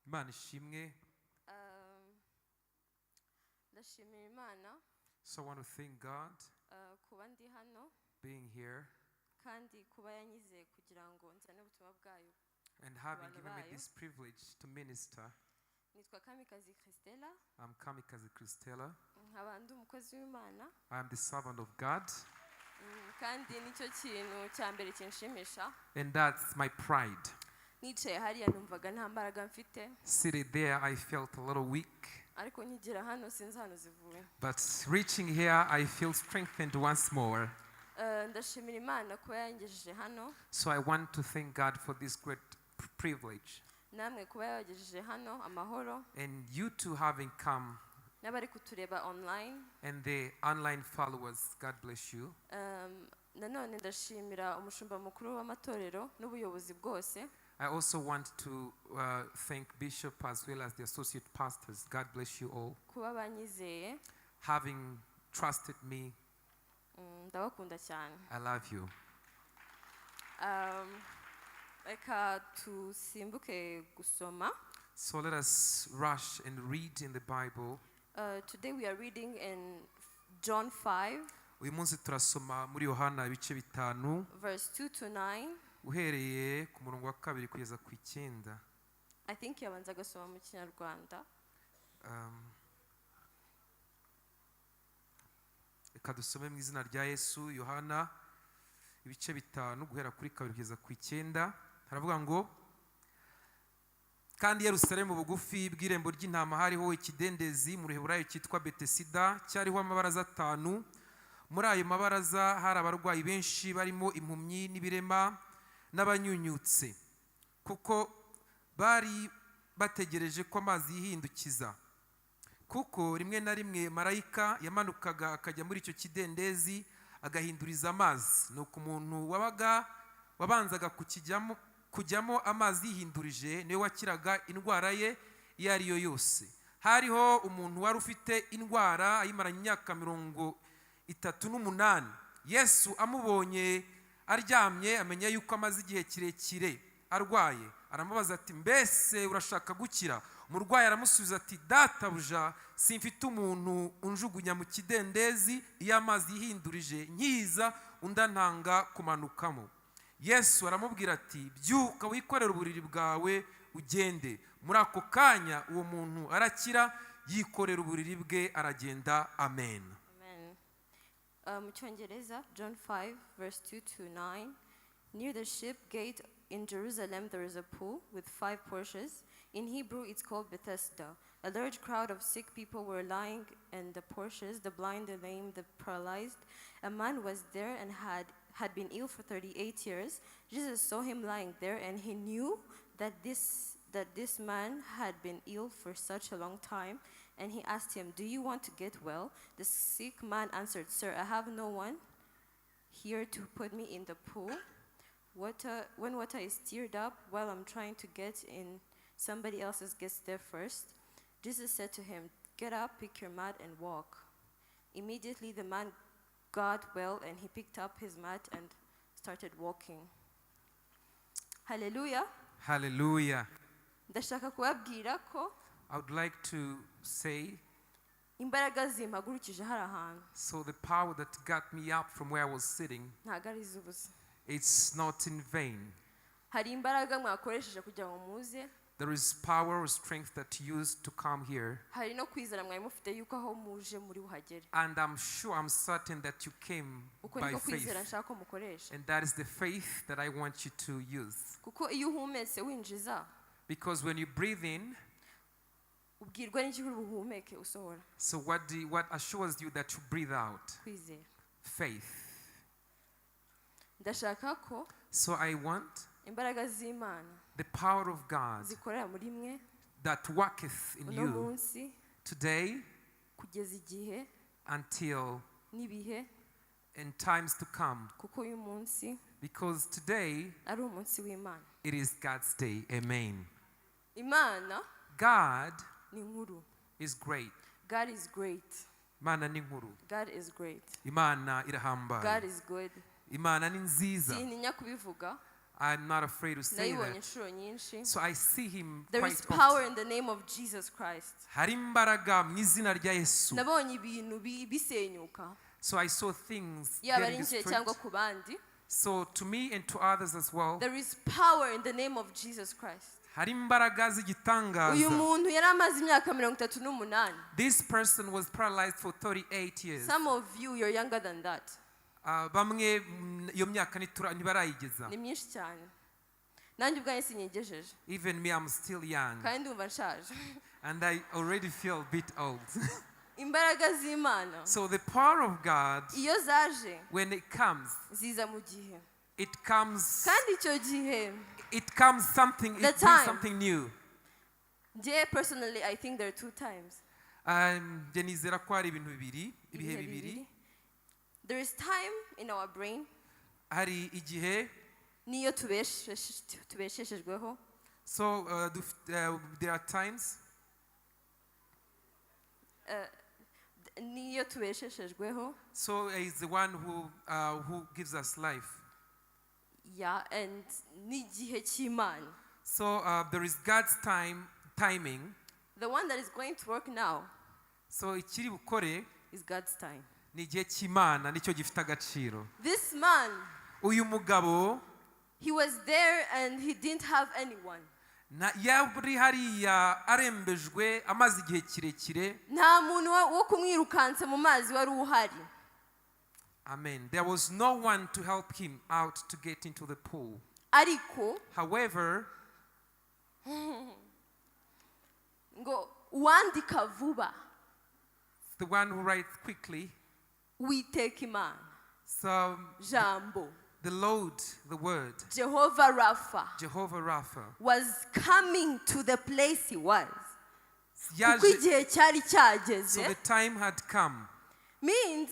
Imana ishimwe. Ndashimira Imana So I want to thank God kuba ndi hano being here kandi kuba yanyizeye kugira ngo nzane ubutumwa bwayo. and having given me this privilege to minister. Nitwa KAMIKAZI Christella. I'm KAMIKAZI Christella. Nkaba ndi umukozi w'Imana. I am the servant of God. Kandi nicyo kintu cya mbere kinshimisha. And that's my pride. Nicaye hariya numvaga nta mbaraga mfite. Sitting there, I felt a little weak. Ariko nkigera hano sinzi hano zivuye. But reaching here, I feel strengthened once more. Ndashimira Imana kuba yangejeje hano. So I want to thank God for this great privilege. Namwe kuba yagejeje hano amahoro. And you too having come. N'abari kutureba online. And the online followers, God bless you. Nanone ndashimira umushumba mukuru w'amatorero n'ubuyobozi bwose. I also want to thank Bishop as well as the associate pastors. God bless you all. Kuba banyizeye. Having trusted me. Ndabakunda cyane. I love you. Reka tusimbuke gusoma. So let us rush and read in the Bible. Today we are reading in John 5. Uyu munsi turasoma muri Yohana ibice 5. Verse 2 to 9. Uhereye ku murongo wa 2 kugeza ku 9. I think yabanza gasoma mu Kinyarwanda. Reka dusome mu izina rya Yesu. Yohana ibice 5 guhera kuri 2 kugeza ku 9. Haravuga ngo kandi Yerusalemu bugufi bw'irembo ry'intama hariho ikidendezi mu Heburayo cyitwa Bethesda cyariho amabaraza 5. Muri ayo mabaraza hari abarwayi benshi barimo impumyi n'ibirema n'abanyunyutse, kuko bari bategereje ko amazi yihindukiza. Kuko rimwe na rimwe marayika yamanukaga akajya muri icyo kidendezi agahinduriza amazi, nuko umuntu wabanzaga kujyamo amazi yihindurije niwe wakiraga indwara ye iyo ari yo yose. Hariho umuntu wari ufite indwara ayimaranye imyaka 38. Yesu amubonye aryamye amenya yuko amaze igihe kirekire arwaye, aramubaza ati mbese urashaka gukira? Umurwayi aramusubiza ati databuja, simfite umuntu unjugunya mu kidendezi iyo amazi yihindurije nkiza undantanga kumanukamo. Yesu aramubwira ati byuka wikorere uburiri bwawe ugende. Muri ako kanya uwo muntu arakira, yikorera uburiri bwe aragenda. Amen. Mu Cyongereza, John 5 verse 2 to 9. Near the ship gate in Jerusalem there is a pool with 5 porches. In Hebrew it's called Bethesda. A large crowd of sick people were lying in the porches, the blind, the lame, the paralyzed. A man was there and had been ill for 38 years. Jesus saw him lying there, and he knew that this man had been ill for such a long time, and he asked him, "Do you want to get well?" The sick man answered, "Sir, I have no one here to put me in the pool. When water is stirred up, while I'm trying to get in, somebody else gets there first." Jesus said to him, "Get up, pick your mat, and walk." Immediately the man got well, and he picked up his mat and started walking. Hallelujah. Hallelujah. Ndashaka kubabwira ko I would like to say, imbaraga zimpagurukije hari ahantu. so the power that got me up from where I was sitting, Ntago ari iz'ubusa. it's not in vain. Hari imbaraga mwakoresheje kugira ngo muze. There is power or strength that you used to come here. Hari no kwizera mwari mufite yuko aho muje muri buhagere. And I'm certain that you came Uko by niko kwizera faith. nshaka ko mukoresha. And that is the faith that I want you to use. Kuko iyo uhumetse winjiza, Because when you breathe in, ubwirwa n'iki kuri buhumeke usohora. so what assures you that you breathe out? Kwizera. Faith. Ndashaka ko So I want imbaraga z'Imana the power of God zikorera muri mwe that worketh in uno you munsi today kugeza igihe until n'ibihe, in times to come. kuko uyu munsi Because today ari umunsi w'Imana. it is God's day. Amen. Imana God ni nkuru. is great. God is great. Imana ni nkuru. God is great. Imana God irahambaye. is good. Imana ni nziza. Sintinya kubivuga. I'm not afraid to say nayibonye that. inshuro nyinshi. So I see him There quite is often. power in the name of Jesus Christ. Hari imbaraga mu izina rya Yesu. Nabonye ibintu bisenyuka, So I saw things yaba ari getting njye destroyed. cyangwa ku bandi. So to me and to others as well, There is power in the name of Jesus Christ. hari imbaraga Uyu z'igitangaza. muntu yari amaze imyaka 38. This person was paralyzed for 38 years. Some of you, you're younger than that. Bamwe iyo myaka ntibarayigeza. Ni myinshi cyane. Nanjye ubwanjye sinyigejeje. Even me, I'm still young. Kandi ndumva nshaje. And I already feel a bit old. Imbaraga z'Imana So the power of God, iyo zaje when it comes, ziza mu gihe. it comes Kandi icyo gihe something, The it brings time. something new. njye personally I think there are 2 times. Njye nizera ko hari ibintu bibiri, ibihe Ibihe bibiri. bibiri. There is time in our brain Hari igihe, niyo tubesheshejweho. so there are times, Niyo tubesheshejweho. so is the one who gives us life. Yeah, and n'igihe cy'Imana. So there is God's timing. The one that is going to work now So ikiri bukore is God's time. ni igihe cy'Imana nicyo gifite agaciro. This man, Uyu mugabo he was there and he didn't have anyone. yari hariya arembejwe amaze igihe kirekire. Nta muntu wo kumwirukansa mu mazi wari uhari. Amen. There was no one to help him out to get into the pool. Ariko However, ngo uwandika vuba the one who writes quickly, Uwiteka Imana, so Jambo, the Lord, the word, Jehovah Rapha, Jehovah Rapha, was coming to the place he was. Kuko yaje, igihe cyari so cyageze. the time had come. Means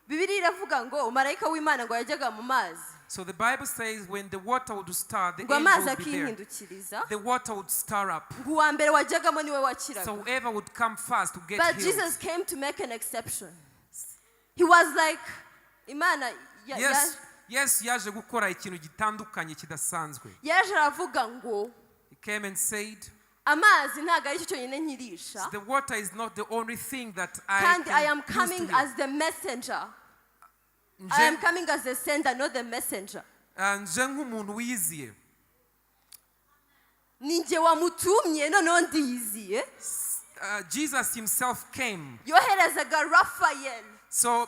Bibiliya iravuga ngo marayika w'Imana ngo yajyaga mu mazi. So the Bible says when the water would stir, the Ngo angel amazi would be there. akinkindukiriza. The water would stir up. Ngo uwa mbere wajyagamo niwe wakiraga. So whoever would come first to get But healed. Jesus came to make an exception. He was like, Imana, Yes, yaje gukora ikintu gitandukanye kidasanzwe. yaje aravuga ngo He came and said, amazi ntabwo ari cyo cyonyine nkirisha. the water is not the only thing that Kandi I am can use coming to heal. as the messenger. I am coming as the sender, not the messenger. nje nk'umuntu wiyiziye. Ninjye wamutumye noneho ndiyiziye. Jesus himself came. Yoherezaga Raphael. So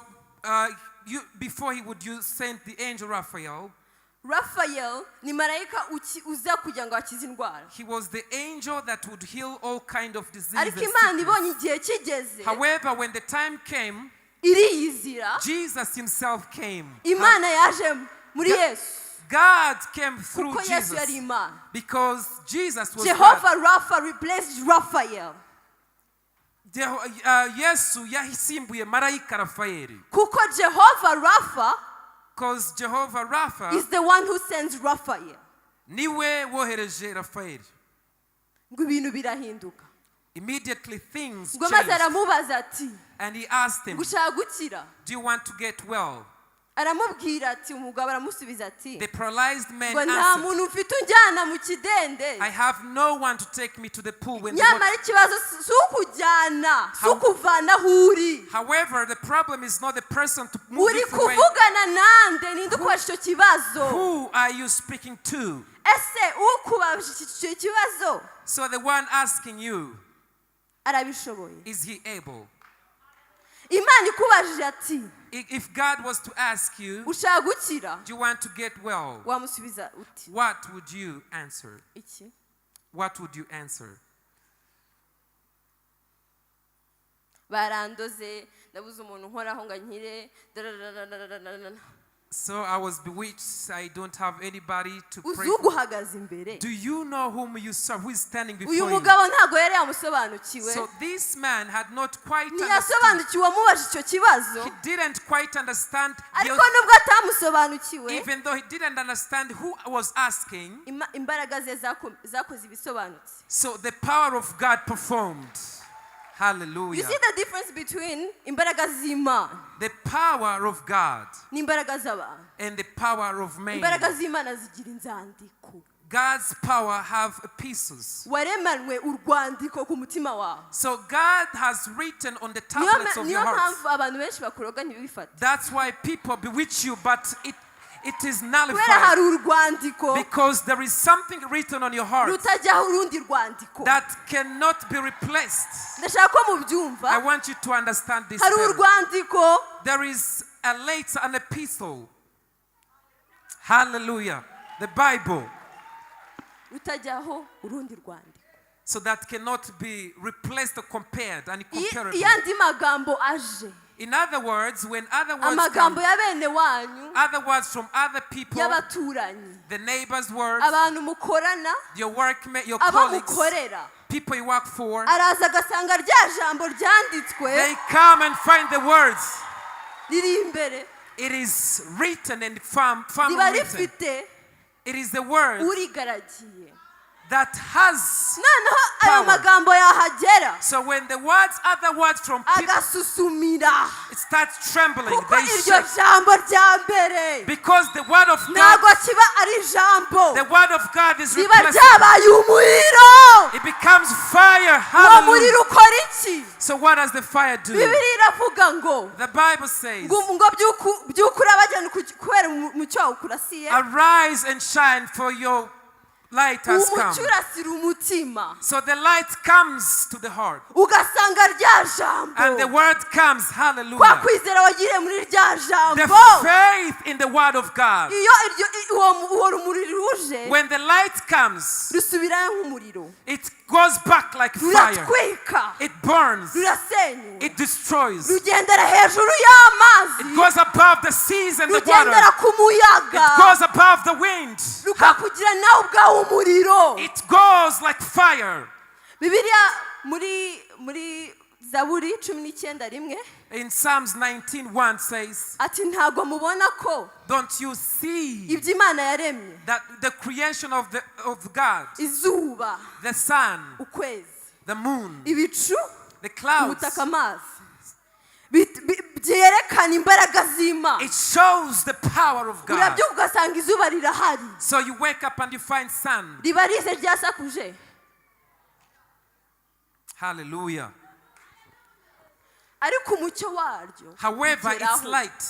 before he would send the angel Raphael, Raphael ni marayika uza kugira ngo akize indwara. he was the angel that would heal all kind of diseases. Ariko Imana ibonye igihe kigeze. However, when the time came, iriyizira. Jesus himself came. Imana yaje muri Yesu. God came through Kuko Yesu yari Jesus Imana. because Jesus was Jehovah God. Rapha replaced Raphael. Yesu yahisimbuye marayika Rafaeli. Kuko Jehovah Rapha Because Jehovah Rapha is the one who sends Raphael. niwe wohereje Rafaeli. Ngo ibintu birahinduka. Immediately things Ngo maze changed. aramubaza ati, And he asked him, gushaka gukira. do you want to get well? Aramubwira ati, umugabo aramusubiza ati, The paralyzed man ngo nta answered, muntu mfite unjyana mu kidende. I have no one to take me to the pool when the Nyamara water... ikibazo si ukujyana, si ukuvana aho uri. However, the problem is not the person to move Uri it away. kuvugana nande ninde ukubajije icyo kibazo. Who are you speaking to? Ese ukubajije icyo kibazo So the one asking you, arabishoboye. is he able? Imana ikubajije ati, If God was to ask you, ushaka gukira, do you want to get well? wamusubiza uti, What would you answer? iki? What would you answer? Barandoze, ndabuze umuntu nkoraho ngo nkire. So I was bewitched. I don't have anybody to pray for. Uzuguhagaze imbere. Do you know whom you serve? Who is standing before Uyu you? mugabo ntago yari yamusobanukiwe. So this man had not quite understood. Ntiyasobanukiwe amubajije icyo kibazo. He didn't quite understand. Ariko nubwo atamusobanukiwe, Even though he didn't understand who was asking. imbaraga ze zakoze ibisobanutse. So the power of God performed. You Hallelujah. see the difference between imbaraga z'Imana The power of God n'imbaraga z'abantu. and the power of man. Imbaraga z'Imana zigira inzandiko. God's power have epistles. Waremanwe urwandiko ku mutima wawe. So God has written on the tablets of Niyo your heart. mpamvu abantu benshi bakuroga ntibifate. That's why people bewitch you, but it is Kubera nullified. hari urwandiko Because there is something written on your heart rutajyaho urundi rwandiko. that cannot be replaced. Ndashaka ko I mubyumva. want you to understand this Hari better. urwandiko There is a letter, an epistle. Hallelujah. The Bible. rutajyaho urundi rwandiko. So that cannot be replaced or compared and comparable. Iyo andi magambo aje, In other words, when other words amagambo come, ya bene wanyu, other words from other people, y'abaturanyi, the neighbors' words, abantu mukorana, your workmates, your abo colleagues, mukorera, people you work for, araza agasanga rya jambo ryanditswe they come and find the words. riri imbere, It is written and firmly riba written. rifite It is the word urigaragiye. that has Noneho ayo power. magambo yahagera So when the words, other words from people, agasusumira, it starts trembling. kuko They iryo shake. jambo rya mbere Because the word of ntabwo God, kiba ari jambo, the word of God is riba replaced. ryabaye umuriro. It becomes fire. Uwo Hallelujah. muriro ukora iki? So what does the fire do? Bibiliya iravuga ngo The Bible says, ngo byukura bagenda kubera umucyo wawe ukurasiye, arise and shine, for your light has come. umucyo urasira umutima, So the light comes to the heart. ugasanga rya And the jambo, word comes. kwa Hallelujah. kwizera wagiriye muri rya The jambo. faith in the word of God. Iyo uwo rumuri ruje When the light comes, rusubirayo nk'umuriro, it goes back like fire. ruratwika, It burns. rurasenyura, It destroys. rugendera hejuru y'amazi, It goes above the seas and the water. rugendera ku muyaga, It goes above the wind. rukakugira nawe ubwawe umuriro. It goes like fire. Bibiliya muri Zaburi 19:1 In Psalms 19:1 says, ati ntabwo mubona ko don't you see ibyo Imana yaremye, that the creation of God, izuba, the sun, ukwezi, the moon, ibicu, the clouds, ubutaka, amazi, byerekana imbaraga z'Imana. it shows the power of God. Urabyuka ugasanga izuba rirahari, So you wake up and you find sun. riba rize ryasakuje, Hallelujah. ariko umucyo waryo However, its ugeraho. light.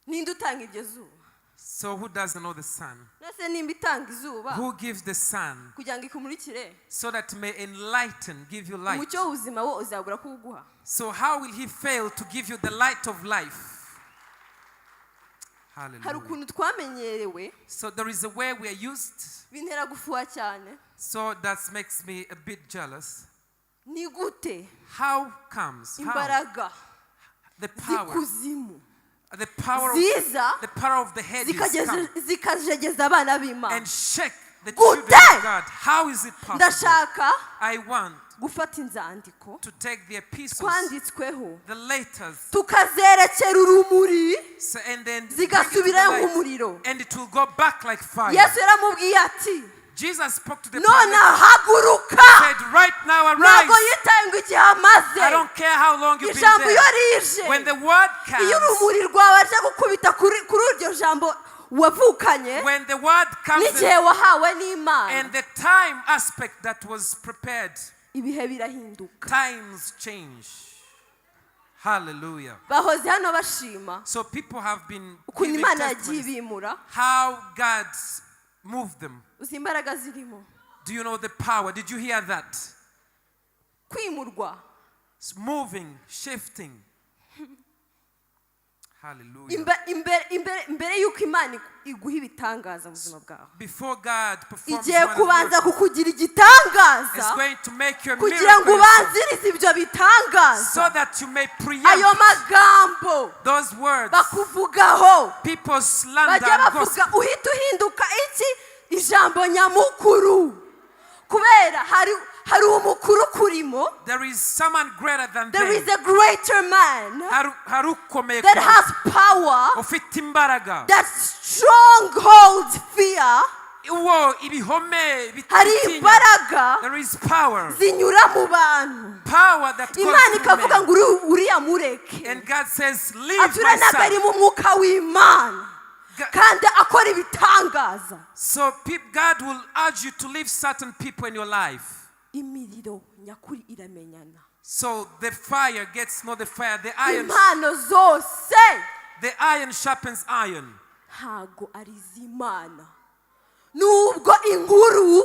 Ninde utanga iryo zuba? So who doesn't know the sun? Nase nimba itanga izuba Who gives the sun kugira ngo ikumurikire, so that may enlighten, give you light? umucyo w'ubuzima wo uzabura kuwuguha. So how will he fail to give you the light of life? Hari Hallelujah. ukuntu twamenyerewe So there is a way we are used. bintera gufuha cyane. So that makes me a bit jealous. Ni gute How comes? How? imbaraga The power. z'ikuzimu The power of ziza the power of the head is come zikajegeza abana b'Imana? and shake the Gute? children of God. How is it possible? Ndashaka I want gufata inzandiko to take the epistles, twanditsweho the letters, tukazerekera urumuri and then bring it to the zigasubirayo light, nk'umuriro. and it will go back like fire. Yesu yaramubwiye ati Jesus spoke to the none prophet, haguruka, said, right now ntabwo arise. yitaye ngo igihe amaze. I don't care how long you've been Ijambo iyo there. rije, When the word iyo comes, urumuri rwawe aje gukubita kuri iryo jambo wavukanye when the word comes n'igihe wahawe n'Imana, and the time aspect that was prepared, ibihe birahinduka. times change. Hallelujah. Bahoze hano bashima So people have been ukuntu giving Imana yagiye testimonies ibimura. how God moved them. Uzi imbaraga zirimo Do you know the power? Did you hear that? kwimurwa. It's moving, shifting. Hallelujah. Mbere y'uko Imana iguha ibitangaza mu buzima bwawe, Before God performs igiye one kubanza work, kukugira it's igitangaza going to make you a kugira ngo miracle ubanzirize ibyo so bitangaza. that you may Ayo preempt magambo those words. bakuvugaho, People slander bajya and bavuga gossip. uhita uhinduka iki ijambo nyamukuru, kubera hari umukuru kurimo. There is someone greater than There is them. a greater man Harukomeye that kuba. has power Ufite imbaraga. that strongholds fear uwo ibihome hari bititinya. imbaraga There is power. zinyura mu bantu. Power that goes Imana through ikavuga men. ngo uriya mureke. And God says, leave Atura my ntabwo ari son. mu mwuka w'Imana kandi akora ibitangaza. So God will urge you to leave certain people in your life. Imiriro nyakuri iramenyana. So the fire gets the fire. Impano zose The iron sharpens iron. ntago ari iz'Imana. Nubwo inkuru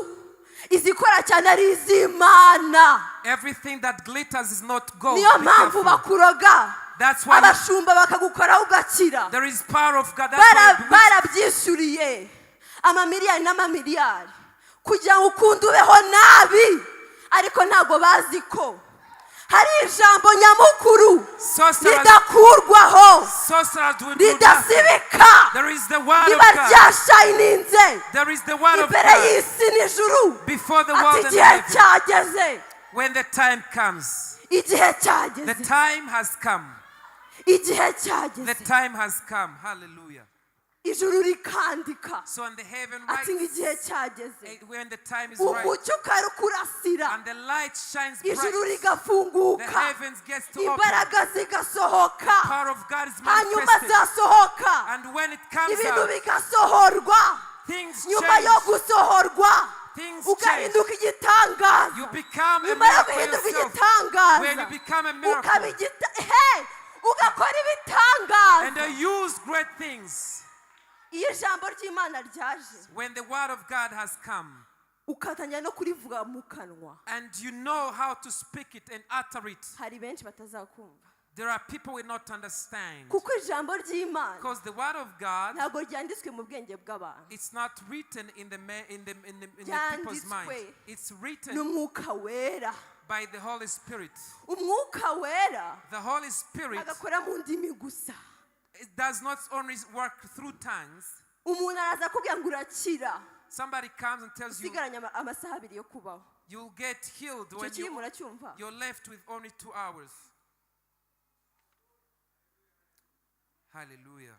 izikora cyane ari iz'Imana. Everything that glitters is not gold. Niyo Be mpamvu careful. bakuroga. That's why Abashumba bakagukoraho ugakira. there is power of God. That's why Barabyishyuriye amamiliyari n'amamiliyari kugira ngo ukunde ubeho nabi, ariko ntago bazi ko hari ijambo nyamukuru ridakurwaho, sorcerers will do nothing. ridasibika, There is the word of riba God. ryashayininze There is the word of imbere God y'isi n'ijuru. before the Ati world and igihe heaven. cyageze, When the time comes, igihe the cyageze, time has come. igihe The cyageze. time has come. Hallelujah. Ijuru rikandika So in the heaven ati ngo writes, igihe cyageze, when the time is right umucyo ukarukurasira, and the light shines ijuru bright, the rigafunguka, heavens gets to open. imbaraga zigasohoka, Power of God is hanyuma manifested. zasohoka, And when it comes ibintu out, bigasohorwa. things Nyuma yo change. gusohorwa Things change. ugahinduka igitangaza. You become a Nyuma yo miracle guhinduka yourself. igitangaza, When you become a miracle ugakora ibitangaza. and use great things. Iyo ijambo ry'Imana ryaje, When the word of God has come ukatangira no kurivuga mu kanwa, and you know how to speak it and utter it, hari benshi batazakumva, there are people who will not understand. kuko ijambo ry'Imana Because the word of God, ntabwo ryanditswe mu bwenge bw'abantu, it's not written in the people's mind. It's written n'umwuka wera. by the Holy Spirit. Umwuka wera The Holy Spirit, agakora mu ndimi gusa. it does not only work through tongues. Umuntu araza kubwira ngo urakira, Somebody comes and tells you usigaranye amasaha abiri yo kubaho. you'll get healed Icyo when kiri muracyumva? you're left with only 2 hours. Hallelujah.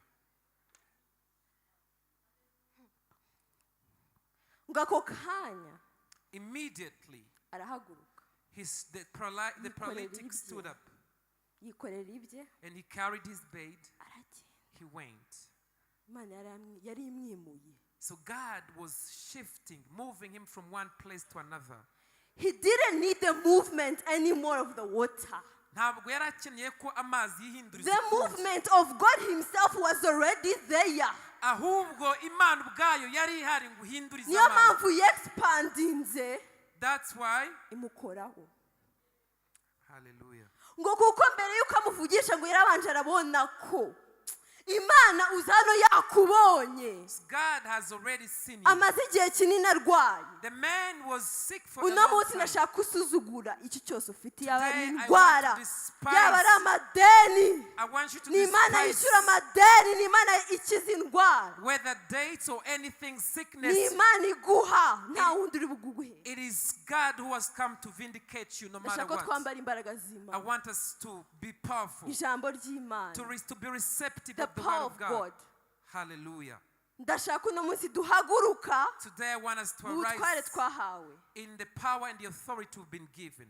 Ngo ako kanya Immediately, arahaguruka, the paralytic stood up yikorera ibye, and he carried his bed. aragenda. He went. Imana yari imwimuye. So God was shifting, moving him from one place to another. He didn't need the movement anymore of the water. Ntabwo yari akeneye ko amazi yihinduriza The ukundi. movement of God himself was already there. Ahubwo Imana ubwayo yari ihari ngo ihindurize Niyo amazi. mpamvu yexpandinze That's why. imukoraho. Hallelujah. Ngo kuko mbere yuko amuvugisha ngo yarabanje arabona ko Imana uzano yakubonye. God has already seen you. Amaze igihe kinini arwaye. The man was sick for a Uno long munsi time. ndashaka usuzugura iki cyose ufite, yaba ari Today, I indwara, want to despise- yaba ari amadeni. I want you to Ni Imana despise yishyura amadeni, ni Imana ikiza indwara, whether dates or anything, ni sickness. Imana iguha, nta wundi uri buguhe. It is God who has come to vindicate you no matter Ndashaka ko what. twambara imbaraga I z'Imana, want us to be powerful, ijambo ry'Imana, to be receptive the of the power word of of God. God. Hallelujah. Ndashaka uno munsi duhaguruka Today I want us to mu butware arise twahawe. in the power and the authority we've been given.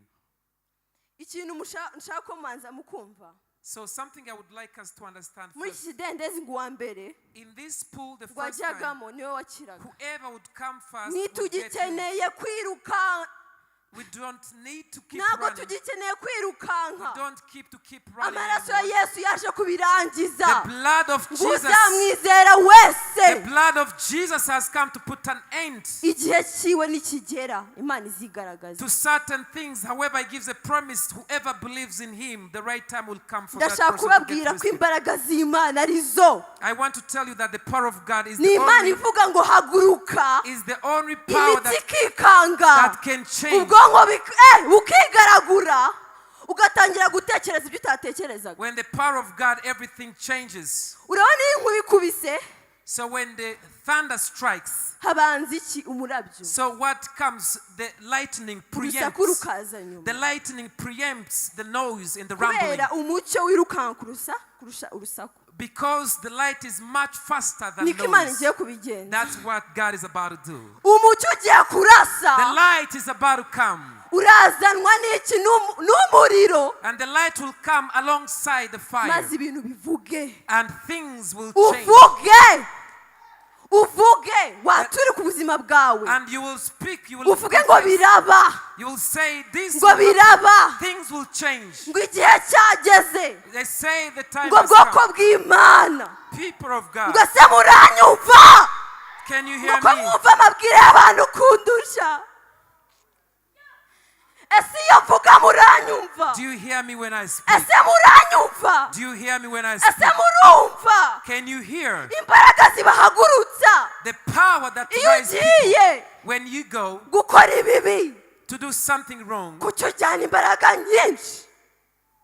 Ikintu nshaka ko mubanza mukumva, So something I would like us to understand muri first. iki kidendezi ngo uwa mbere In this pool, the first time, wajyagamo niwe wakiraga. whoever would come first would get healed. Ntitugikeneye kwiruka, We don't need to keep ntabwo running. tugikeneye We kwirukanka. don't keep running Amaraso ya anymore. Yesu yaje kubirangiza. The blood of Ngo Jesus, uzamwizera the wese blood of Jesus has come to put an end igihe cyiwe nikigera Imana izigaragaza. to certain things. However, he gives a promise, whoever believes in him, the right time will come for that Ndashaka person to get kubabwira ko rescued. imbaraga z'Imana arizo. I want to tell you that the power of God is Ni the Imana only, ivuga ngo haguruka, power imitsi ikikanga, that can change. ubwonko bukigaragura, ugatangira gutekereza ibyo utatekerezaga. When the power of God, everything changes. Urabona iyo inkuba ikubise, So when the thunder strikes, habanza iki? Umurabyo. so what comes? The lightning Urusaku preempts. rukaza nyuma. The lightning preempts the noise and the rumbling. Kubera umucyo wirukanka kurusha urusaku. Because the light is much faster than niko Imana noise. igiye kubigenza. That's what God is about to do. Umucyo ugiye kurasa. The light is about to come. Urazanwa n'iki n'umuriro. And the light will come alongside the fire. Maze ibintu bivuge. And things will change. Uvuge waturi ku buzima bwawe. And you will speak, you will uvuge ngo biraba. You will say this ngo biraba. Things will change. Ngo igihe cyageze. They say the time ngo has bwoko come. bw'Imana. People of God. ngo se muranyumva. Can you hear ngo me? mwumva amabwire y'abantu kundusha. Ese iyo mvuga muranyumva. Do you hear me when I speak? Ese muranyumva. Do you hear me when I speak? Ese murumva. Can you hear? Imbaraga zibahagurutsa. The power that rises people when you go gukora ibibi. To do something wrong. Kucyo cyane imbaraga nyinshi.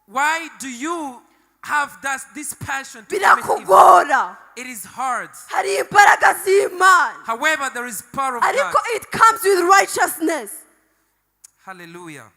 Why do you have this passion to birakugora? It is hard. Hari imbaraga z'Imana. However, there is power of ariko God. it comes with righteousness. Hallelujah.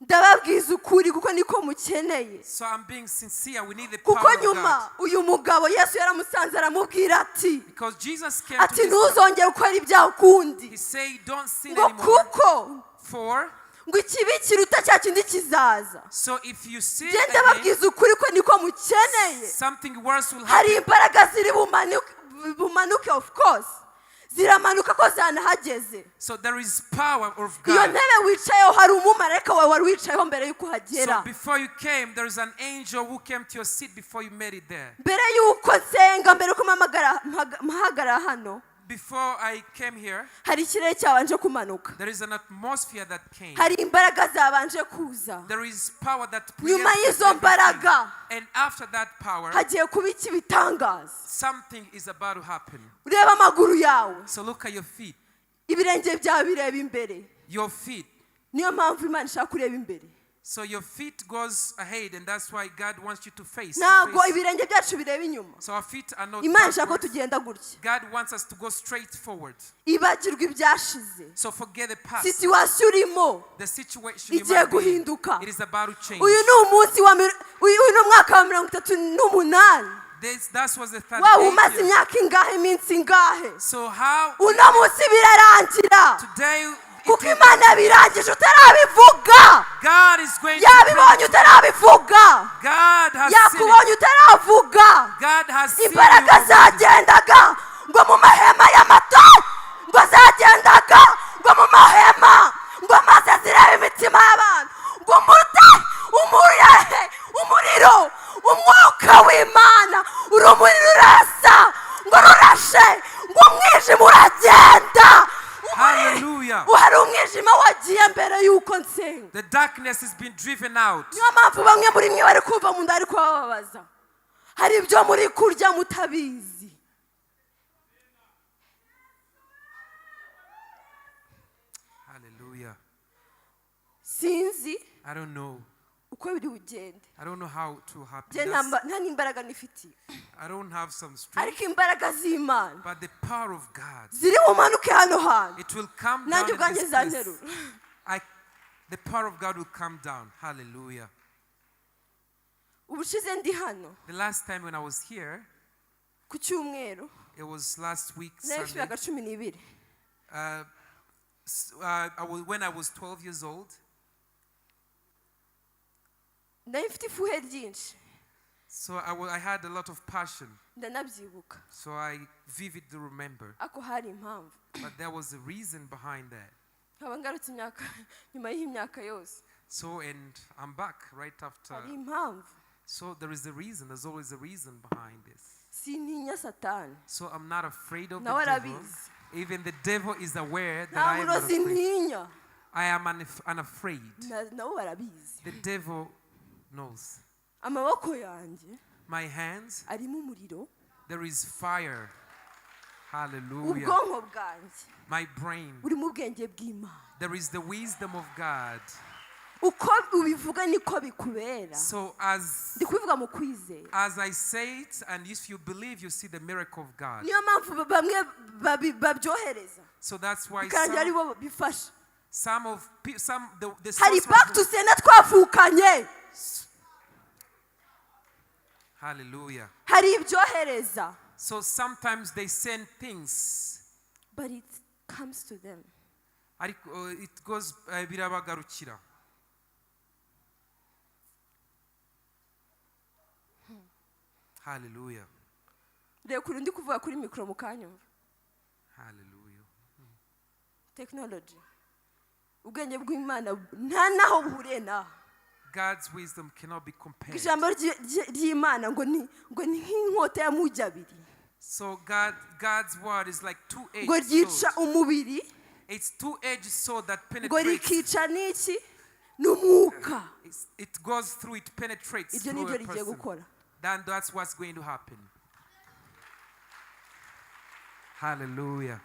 Ndababwiza ukuri kuko niko mukeneye. So I'm being sincere. We need the power kuko of God. nyuma uyu mugabo Yesu yaramusanze aramubwira ati. Because Jesus came ati to ntuzongere gukora ibyaha ukundi. He said, don't sin ngo anymore. kuko For ngo ikibi kiruta cya kindi kizaza. so if you sin again, again, ukuri ko niko mukeneye. something worse will hari happen. imbaraga ziri bumanuke of course. Ziramanuka ko zanahageze. So there is power of iyo God. ntebe wicayeho hari umumarayika wawe wari wicayeho mbere yuko uhagera. So before you came, there is an angel who came to your seat before you made it there. mbere yuko nsenga mbere yuko mpahagarara hano. Before I came here, hari ikirere cyabanje kumanuka. there is an atmosphere that came. hari imbaraga zabanje kuza. There is power that nyuma y'izo mbaraga and after that power, hagiye kuba ikibitangaza. something is about to happen. ureba amaguru yawe. So look at your feet. ibirenge byawe bireba imbere. Your feet. niyo mpamvu Imana ishaka kureba imbere. So your feet goes ahead, and that's why God wants you to face. ntabwo ibirenge byacu bireba inyuma. So our feet are not Imana ishaka ko backwards. tugenda gutya. God wants us to go straight forward. ibagirwa ibyashize. So forget the past. situation urimo The situation you igiye might be in, guhinduka. it is about to change. uyu ni umunsi wa uyu ni umwaka wa 38. That was the third wawe umaze year. imyaka ingahe iminsi ingahe. So how uno munsi birarangira. today kuko Imana birangije utarabivuga. God is going yabibonye utarabivuga. God has seen yakubonye utaravuga. God has seen imbaraga you. zagendaga ngo mu mahema y'amato ngo zagendaga ngo mu mahema ngo maze zireba imitima y'abantu ngo umuriro umwuka w'Imana urumuri rurasa ngo rurashe ngo umwijima uragenda. Hallelujah. hari umwijima wagiye mbere yuko nsenga. The darkness has been driven out. niyo mpamvu bamwe muri mwe bari kumva mu nda ariko bababaza. hari ibyo muri kurya mutabizi. Hallelujah. sinzi I don't know. uko biri bugende. I don't know how to happen. Je nta n'imbaraga nifitiye. I don't have some strength. ariko imbaraga z'Imana But the power of God, ziri bumanuke hano hantu. it will come down nanjye in ubwanjye this place. zanterura. The power of God will come down. Hallelujah. ubushize ndi hano The last time when I was here, ku cyumweru it was last week nari Sunday. mfite 12. When I was 12 years old, nari mfite ifuhe ryinshi. so I had a lot of passion. ndanabyibuka. So I vividly remember. ako hari impamvu. But there was a reason behind that. nkaba ngarutse imyaka nyuma y'imyaka yose. So, and I'm back right after. hari impamvu. So there is a reason. There's always a reason behind this. sintinya Satani. So I'm not afraid of the nawe devil. arabizi. Even the devil is aware that nta I am not murozi afraid. ntinya. I am unafraid. nabo barabizi. The devil knows. amaboko yanjye My hands, arimo umuriro. there is fire. Hallelujah. ubwonko bwanjye My brain, burimo ubwenge bw'Imana. there is the wisdom of God. uko ubivuga niko bikubera. So as ndi kubivuga mu kwizera. I say it, and if you believe, you see the miracle of God. niyo mpamvu bamwe babyohereza. So that's why bikarangira ari bo bifasha. the hari source back to sena twavukanye. Hallelujah. hari ibyohereza, So sometimes they send things. but it comes to them. Ariko it goes birabagarukira. Hallelujah. Reka kuri ndi kuvuga kuri mikoro mu kanyumva. Hallelujah. Technology, ubwenge bw'Imana nta naho buhuriye naho. God's wisdom cannot be compared. Ijambo ry'Imana ngo ni nk'inkota y'amugi abiri, So God's word is like ngo two-edged ryica sword. umubiri, It's two-edged sword that ngo penetrates. rikica n'iki n'umwuka. It goes through, it penetrates Ibyo through nibyo a rigiye person. gukora. Then that's what's going to happen. Hallelujah.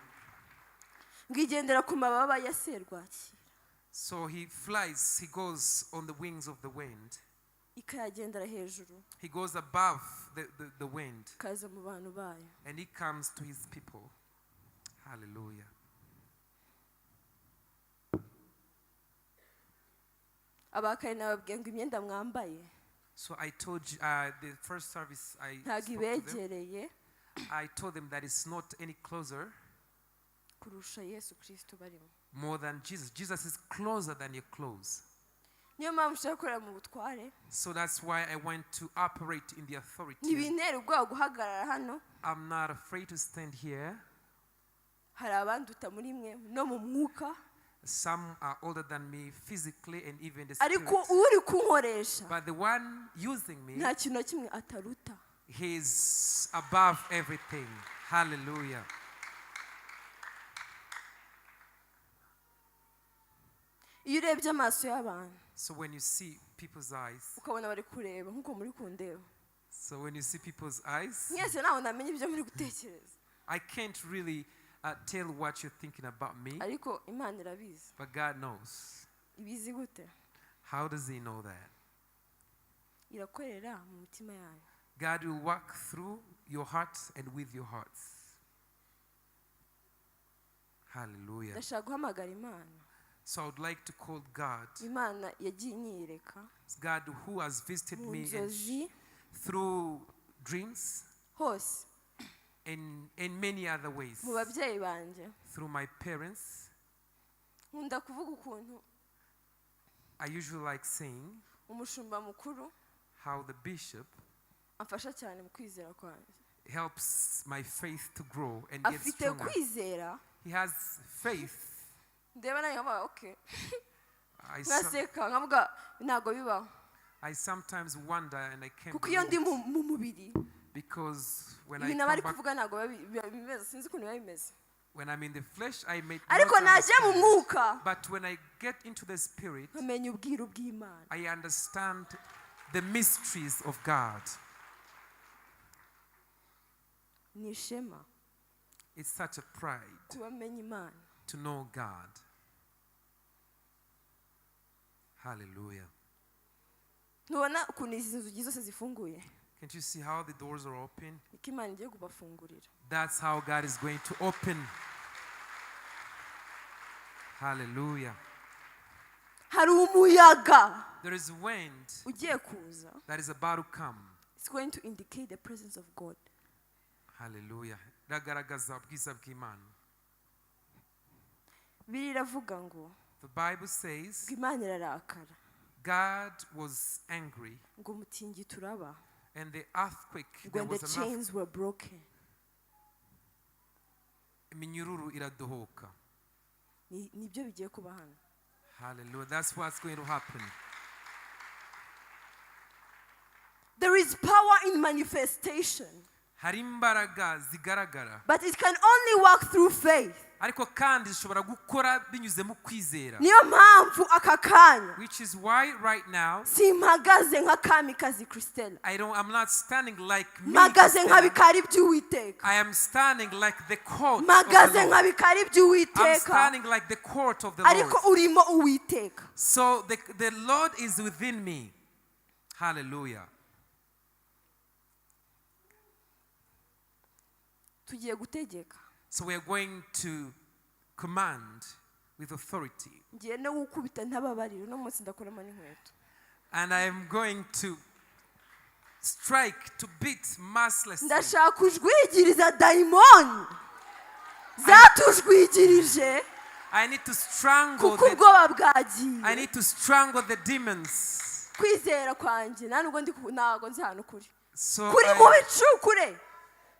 Ngo igendera ku mababa ya serwakira, So he flies, he goes on the wings of the wind. ikayagendera hejuru, He goes above the wind ikaza mu bantu bayo. and he comes to his people. Hallelujah. Abakare nababwiye ngo imyenda mwambaye So I told you, the first service I ntabwo spoke to them. ibegereye I told them that it's not any closer kurusha Yesu Kristo barimo. more than Jesus. Jesus is closer than your clothes. Niyo mpamvu ushaka gukorera mu butware. So that's why I went to operate in the authority. Ntibintera ubwoba guhagarara hano. I'm not afraid to stand here. Hari abanduta muri mwe no mu mwuka, Some are older than me physically and even the ariko spirit. uri kunkoresha But the one using me, nta kintu na kimwe ataruta. he's above everything. Hallelujah. Iyo urebye amaso y'abantu So when you see people's eyes, ukabona bari kureba nk'uko muri kundeba, so when you see people's eyes, mwese ntaho namenya ibyo muri gutekereza, I can't really tell what you're thinking about me, ariko Imana irabizi. but God knows. Ibizi gute? How does he know that? Irakorera mu mitima yayo. God will work through your heart and with your hearts. Hallelujah. Ndashaka guhamagara Imana. So I would like to call God, Imana yagiye inyiyereka God who has visited mu me and nzozi through dreams hose, and in many other ways, mu babyeyi banje. through my parents. Nkunda kuvuga ukuntu I usually like saying umushumba mukuru how the bishop amfasha cyane mu kwizera kwanjye. helps my faith to grow and get Afite stronger. kwizera, He has faith. ndeba nayo nkavuga okay, I nkaseka nkavuga ntabwo bibaho, sometimes wonder and I can't kuko iyo ndi believe it, mu mubiri because when I ibintu come abari back, kuvuga ntabwo biba bimeze, sinzi ukuntu biba bimeze, when I'm in the flesh, I may ariko not najya mu understand. mwuka But when I get into the spirit, nkamenya ubwiru bw'Imana. I understand the mysteries of God. Ni ishema It's such a pride kuba menya Imana. to know God. Hallelujah. Ntubona ukuntu izi nzugi zose zifunguye? Can't you see how the doors are open? Niko Imana igiye kubafungurira. That's how God is going to open. Hallelujah. Hari umuyaga There is wind ugiye kuza. that is about to come. It's going to indicate the presence of God. Hallelujah. Ragaragaza ubwiza bw'Imana. Bibiri iravuga ngo The Bible says Imana irarakara, God was angry ngo umutingito uraba, and the earthquake, there when the was enough. chains were broken. Iminyururu iradohoka. Nibyo bigiye kuba hano. Hallelujah. That's what's going to happen. There is power in manifestation, Hari imbaraga zigaragara, but it can only work through faith. ariko kandi zishobora gukora binyuze mu kwizera. Niyo mpamvu aka kanya Which is why right now simpagaze nka Kamikazi Christella, I'm not standing like me. mpagaze nka bikari by'Uwiteka, I am standing like the court of the mpagaze nka Lord. bikari I'm by'Uwiteka, standing like the court of the ariko Lord. urimo Uwiteka. So the Lord is within me. Hallelujah. Tugiye gutegeka. So we are going to command with authority. Ngiye no gukubita ntababarira, no munsi ndakoramo n'inkweto. And I am going to strike, to beat mercilessly. ndashaka kujwigiriza dayimoni zatujwigirije I need to strangle kuko the, ubwoba bwagiye I need to strangle the demons. kwizera kwanjye ntabwo ntabwo nzi ahantu kuri So kuri mu bicu kure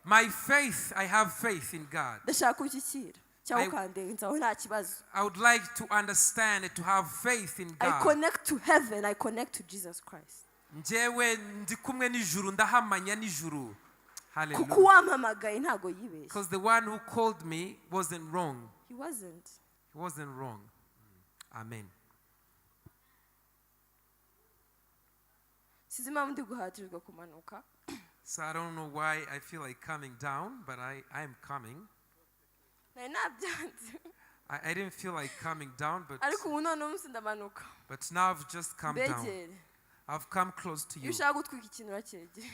my faith, I have faith in God. ndashaka kubishyikira cyangwa ukandenza aho nta kibazo. I would like to understand and to have faith in I God. connect to heaven, I connect to Jesus Christ. Njyewe ndi kumwe n'ijuru, ndahamanya n'ijuru. kuko Hallelujah. uwampamagaye ntabwo yibeshye. Because the one who called me wasn't wrong. He wasn't. He wasn't wrong. Amen. Sizi impamvu ndi guhatirirwa kumanuka. So I don't know why I feel like coming down, but I am coming. Nari nabyanze. I didn't feel like coming down, ariko ubu noneho umunsi ndamanuka. but now I've just come down. Begere. I've come close to iyo you. ushaka gutwika ikintu uracyegera.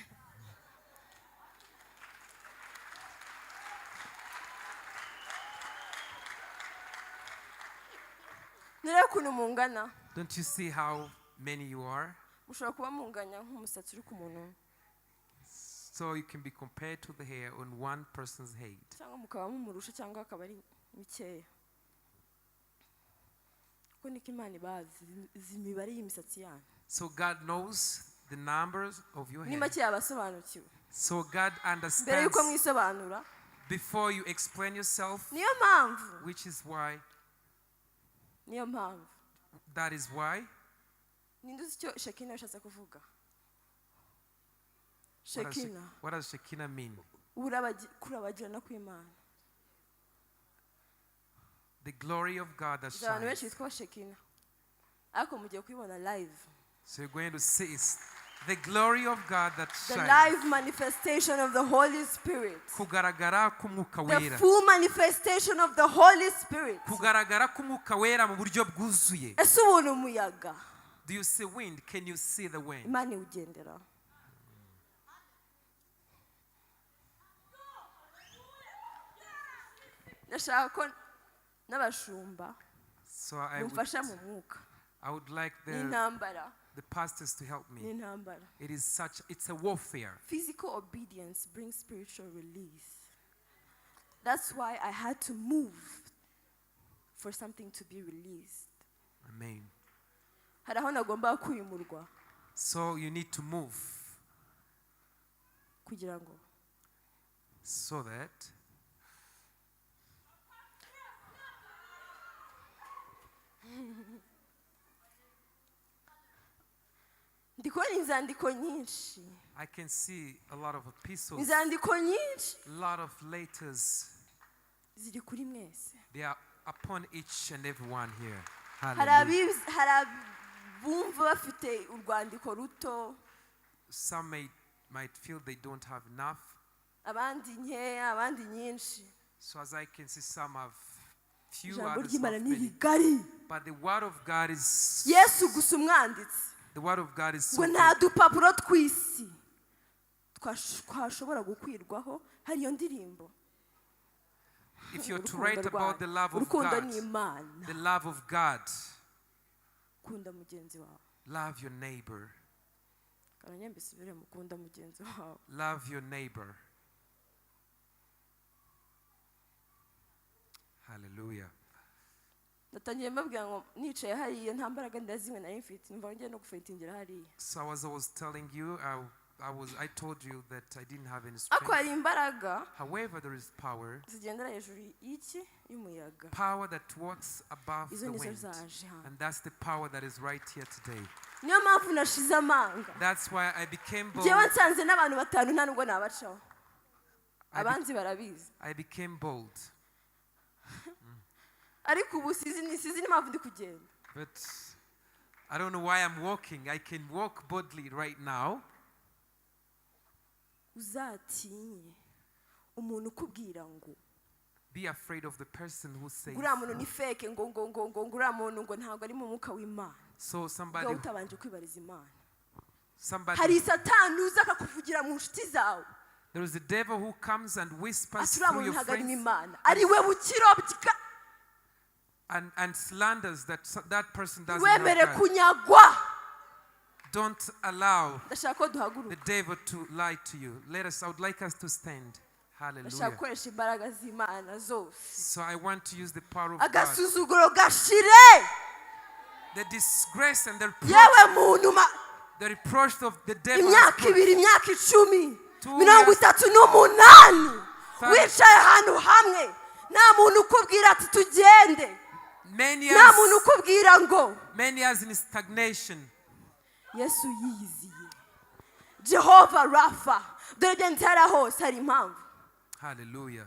Nire ukuntu mungana. Don't you see how many you are? Mushobora kuba munganya nk'umusatsi uri ku muntu. So you can be compared to the hair on one person's head. Cyangwa mukaba mumurusha cyangwa akaba ari mikeya. Kuko niko Imana ibazi izi mibare y'imisatsi yanyu. So God knows the numbers of your Ni hair. make yabasobanukiwe. So God Mbere understands yuko mwisobanura. before you explain yourself, Niyo mpamvu. which is why, Niyo mpamvu. that is why. Ninde uzi icyo Shekina yashatse kuvuga? What does Shekina. what does Shekinah mean? Kurabagirana kw'Imana. The glory of God that Abantu benshi shines. bitwa Shekina. Ariko mugiye kubibona live. So you're going to see it's the glory of God that The shines. live manifestation of the Holy Spirit. Kugaragara k'umwuka The wera. full manifestation of the Holy Spirit. Kugaragara k'umwuka wera mu buryo bwuzuye. Ese ubona umuyaga? Do you see wind? Can you see the wind? Imana iwugendera. Ndashaka ko n'abashumba So mumfasha mu mwuka. I would like N'intambara. the pastors to help me. N'intambara. It's a warfare. Physical obedience brings spiritual release. That's why I had to move for something to be released. Amen. Hari aho nagomba kwimurwa So you need to move kugira ngo so that ndikubona inzandiko nyinshi. I can see a lot of epistles, Inzandiko nyinshi a lot of letters. ziri kuri mwese. They are upon each and every one here. Hari Hallelujah. abumva bafite urwandiko ruto, Some might feel they don't have enough. abandi nkeya, abandi nyinshi. So as I can see, some have few, Ijambo others ry'Imana have ni many. rigari. But the word of God is Yesu gusa umwanditsi the word of God is so ngo nta big. dupapuro tw'isi twashobora gukwirwaho. Hari iyo ndirimbo. If you're to write about the love of Urukundo God, ni Imana. the love of God, Kunda mugenzi wawe. love your neighbor. Karanya mbisubire mukunda mugenzi wawe. Love your neighbor. Hallelujah. Natangiye mbabwira ngo nicaye hariya nta mbaraga ndazimwe nari mfite, numva ngiye no gufitingira hariya. So as I was telling you, I told you that I didn't have any Ako hari strength. imbaraga However, there is power, zigendera hejuru y'iki y'umuyaga. power that walks above Izo the nizo wind. zaje hano. And that's the power that is right here today. Niyo mpamvu nashize amanga. That's why I became bold. Njyewe nsanze n'abantu batanu nta nubwo nabacaho. I, Abanzi barabizi. I became bold. Ariko ubu sizi n'impamvu ndi kugenda. But I don't know why I'm walking. I can walk boldly right now. Uzatinye umuntu ukubwira ngo Be afraid of the person who says uriya muntu ni fake ngo uriya muntu ngo ntabwo ari mu mwuka w'Imana. so. Ngo utabanje kwibariza Imana. Somebody. Hari satani uza akakuvugira mu nshuti zawe. There is a devil who comes and whispers Ati uriya through muntu your ntabwo ari mu friends Imana. Ari we bukirobya. and slanders that that person doesn't know Wemere God. kunyagwa. Don't allow ndashaka ko the duhaguruka devil to lie to you. I would like us to stand. ndashaka Hallelujah. gukoresha imbaraga z'Imana zose So I want to use the power of God. agasuzuguro gashire The disgrace and the yewe muntu reproach of the devil. imyaka ibiri imyaka 10 2 38 30. wicaye ahantu hamwe nta muntu ukubwira ati tugende nta muntu ukubwira ngo Many years in stagnation. Yesu yiyiziye Jehova Rafa dore ntara hose hari impamvu Hallelujah.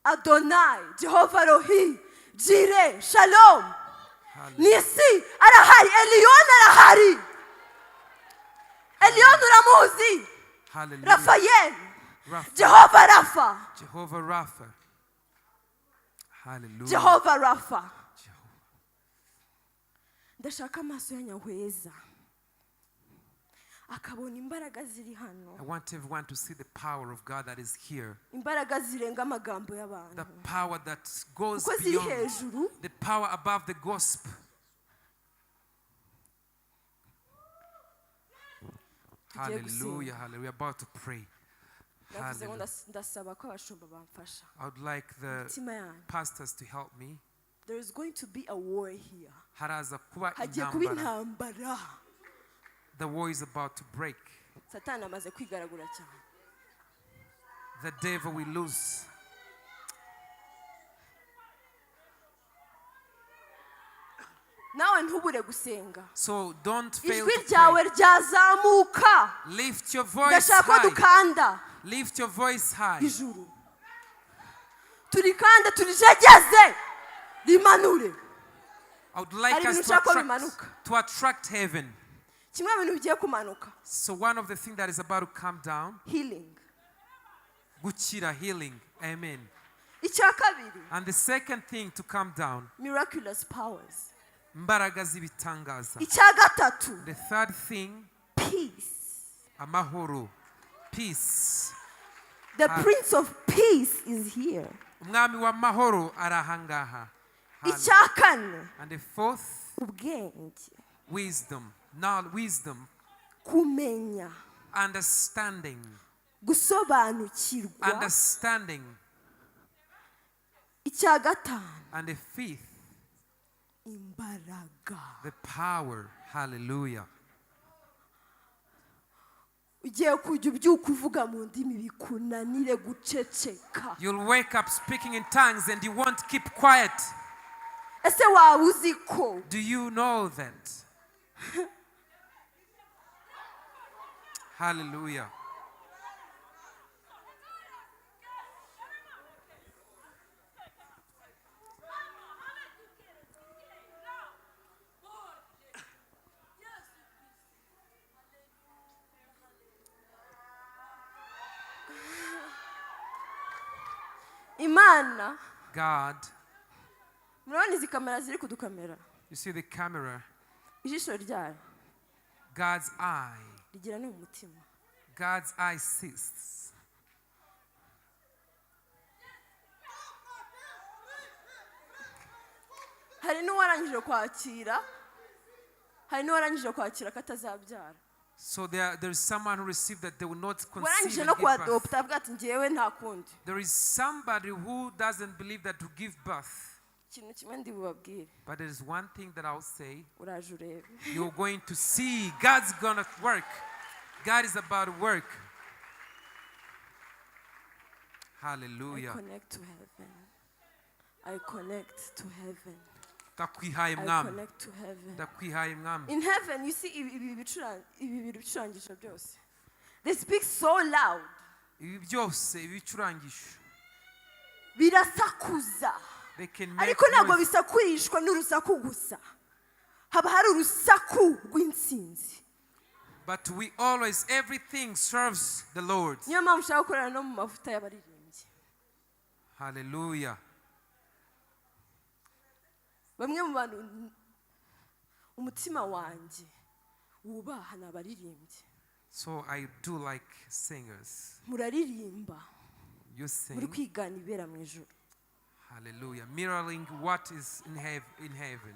Adonai Jehova Rohi Jire Shalom Nisi arahari Elion arahari Elion uramuzi Hallelujah. Raphael Rapha. Jehova Rafa Jehovah Rapha. Hallelujah. Jehova Rafa Jehovah. ndashaka amaso y'anyahweza akabona imbaraga ziri hano I want everyone to see the power of God that is here. imbaraga zirenga amagambo The y'abantu power that goes uko ziri beyond. hejuru The power above the gospel. Hallelujah. Hallelujah. We're about to pray. ndavuze ngo Hallelujah. ndasaba ko abashumba bamfasha I would like the imitima yanyu pastors to help me. there is going to be a war here Haraza kuba hagiye kuba intambara. intambara The war is about to break. satani amaze kwigaragura cyane The devil will lose. nawe ntubure gusenga So don't fail ijwi to ryawe pray. ryazamuka Lift your voice ndashaka ko high. dukanda Lift your voice high. ijuru turikande turijegeze rimanure I would like Hari us ibintu to ushaka ko attract, bimanuka. to attract heaven. kimwe mu bintu bigiye kumanuka So one of the things that is about to come down, healing gukira, healing. Amen. icya kabiri And the second thing to come down, miraculous powers mbaraga z'ibitangaza. icya gatatu The third thing, peace amahoro, peace. the prince of peace is here Umwami w'amahoro arahangaha. icya kane And the fourth, ubwenge wisdom. Now wisdom, kumenya understanding. gusobanukirwa Understanding. icya gatanu And the fifth, imbaraga the power. Hallelujah. ugiye kujya ubyuka uvuga mu ndimi bikunanire guceceka You'll wake up speaking in tongues and you won't keep quiet. ese waba uzi ko Do you know that? Hallelujah. imana God, murabona izi kamera ziri kudukamera you see the camera, ijisho ryayo God's eye. rigira ni umutima God's eye sees. hari n'uwarangije kwakira hari n'uwarangije kwakira ko atazabyara So there's someone who received that they will not conceive warangije and no give birth. kuadopta avuga ati ngewe nta kundi There is somebody who doesn't believe that to give birth. ikintu kimwe ndi bubabwire But there is one thing that I'll say. uraje urebe You're going to see God's gonna work. God is about to work. I Hallelujah. connect to heaven I connect to heaven Ndakwihaye I mwami. connect to heaven Ndakwihaye mwami. in heaven you see ibi bicurangisho byose they speak so loud Ibi byose ibicurangisho. birasakuza They can make ariko ntabwo noise. bisakurishwa n'urusaku gusa haba hari urusaku rw'intsinzi But we always, everything serves the Lord. niyo mpamvu ushaka gukorana no mu mavuta y'abaririmbyi Hallelujah. bamwe mu bantu umutima wanjye wubaha ni abaririmbyi So I do like singers. muraririmba You muri sing. kwigana ibera mu ijoro Hallelujah. Mirroring what is in heaven.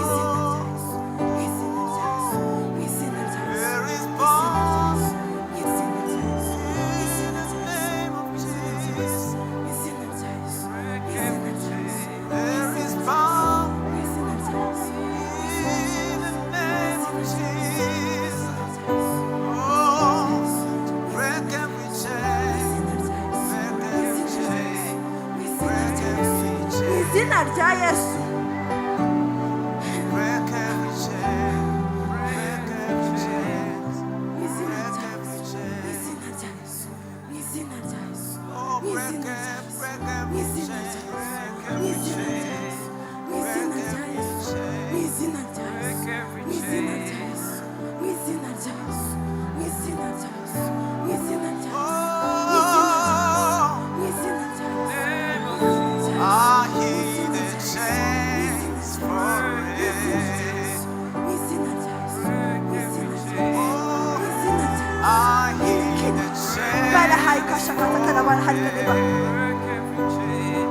izina rya Yesu, mu izina rya Yesu, mu izina rya Yesu, mu izina rya Yesu, mu izina rya Yesu, rya Yesu break every chain, break every chain, izina break rya every Yesu chain. izina rya Yesu izina rya Yesu Oh, break izina rya every Yesu chain, izina rya break Yesu every chain, izina rya Yesu izina rya Break Yesu every izina rya chain. Yesu izina rya Yesu izina rya Yesu izina rya Yesu Oh, izina rya Yesu Name of Jesus. I hear the chains falling. izina rya Yesu Break every chain. izina rya Yesu I hear the chains. bara haika shakata kana bara haika deba Break every chain.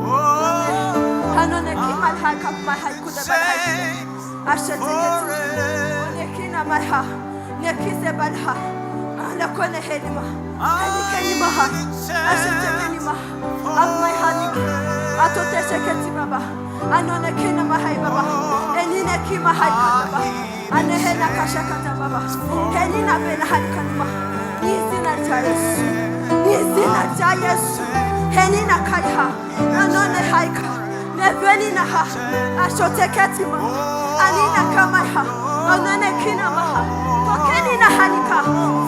Oh, hanone kimal haika ma haiku deba haika chains ashete falling. nekina malha nekise balha ala kone hedima I kenima ha hear the ashete chains kenima amai hanik atote sheketi baba anone kina mahai baba enine kima haika baba anehena kashakata baba kenina bena haika nima izina rya Yesu izina rya Yesu henina kaiha anone haika nevenina ha ashote ketima anina kamaiha anone kina maha tokenina hanika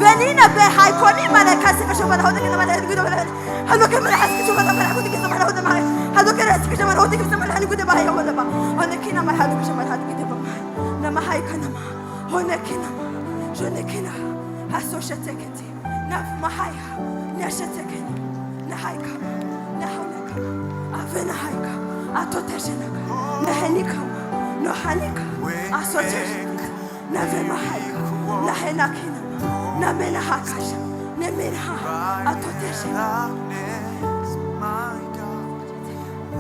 venina be haikoni malakasi kashobara hoda kina malaka gudu malaka hado kina haski shobara malaka gudu kina malaka hoda malaka hado kina haski shobara hoda kina malaka gudu ba ya hoda ba ona kina malaka gudu shobara hoda kina ba na mahaika na ma ona kina ma jone kina asoshete keti na mahaya na shete keni na haika na honaka avena haika atoteshenaka na henika no hanika asoteshenaka na vema haika na henakina na mena hakasha na mena atoteshenaka Darkness, my God,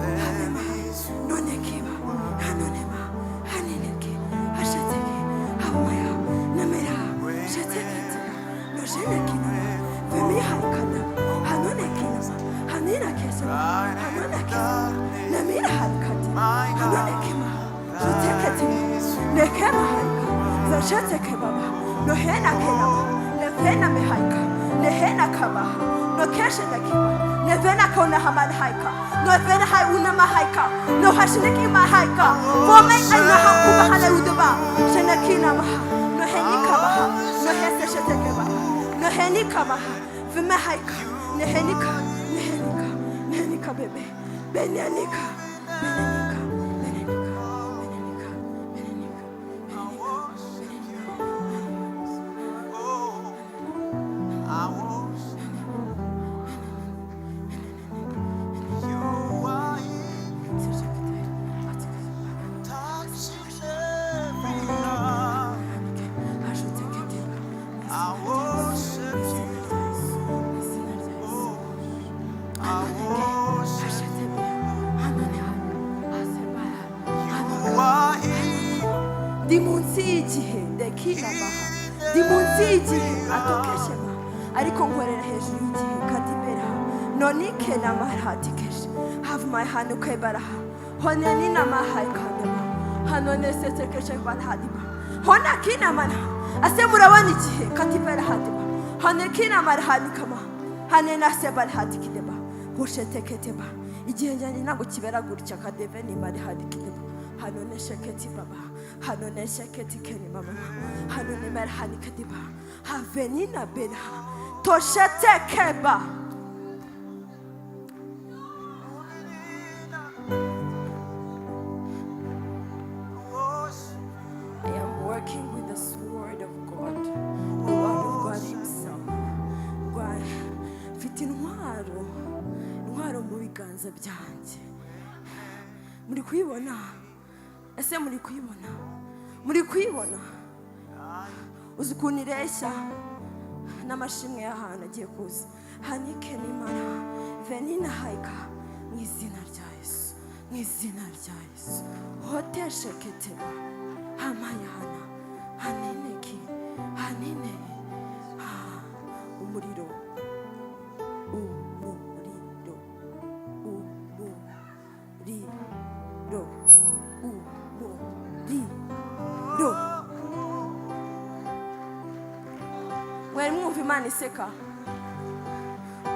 there is no nekiba hanonema hanineki asheteki hamaya na mena sheteketi no shenekina vemi haikana hanonekina hanina kesa hanonekina na mena haikati hanonekima sheteketi nekema haika zasheteke baba no hena kena ne vena me haika ne hena kaba no keshe nekiba ne vena kona hamal haika no vena hai una ma haika no hashineki ma haika vome aina hakuba hala udaba shenekina ma no henika ba no hese sheteke ba no henika ma vema haika ne henika ne henika ne henika bebe benenika benenika benenika benenika benenika I worship you. Are touching every heart. I worship you. I worship you. Are here. Di munsi igihe ndekina baha di munsi igihe atokeshema ariko nkorera hejuru y'igihe kadibera nonike na marhatikeshe have my hand ukebaraha hone nina mahai kandema hanone setekeshe barhadiba hona kina mana ase murabana igihe kadibera hadiba hone kina marhanikama hane nase barhadikideba hosheteketeba igihe njye ntabwo kibera gutya kadeve ni marhadikideba hanone sheketi baba hanone sheketi keni mama hanone merhani kadiba havenina bena toshete keba I am working with the sword of God, the word of God himself. God, mfite intwaro mu biganza byanjye. Muri kuyibona? Ese muri kuyibona? Muri kuyibona? Uzi ukuntu ireshya n'amashimwe y'ahantu agiye kuza. Hanike n'Imana venina haika mu izina rya Yesu, mu izina rya Yesu. Hoteshe keteba hamayana haneneki hanine umuriro umuriro umuriro umuriro. Mwari mwumva Imana iseka?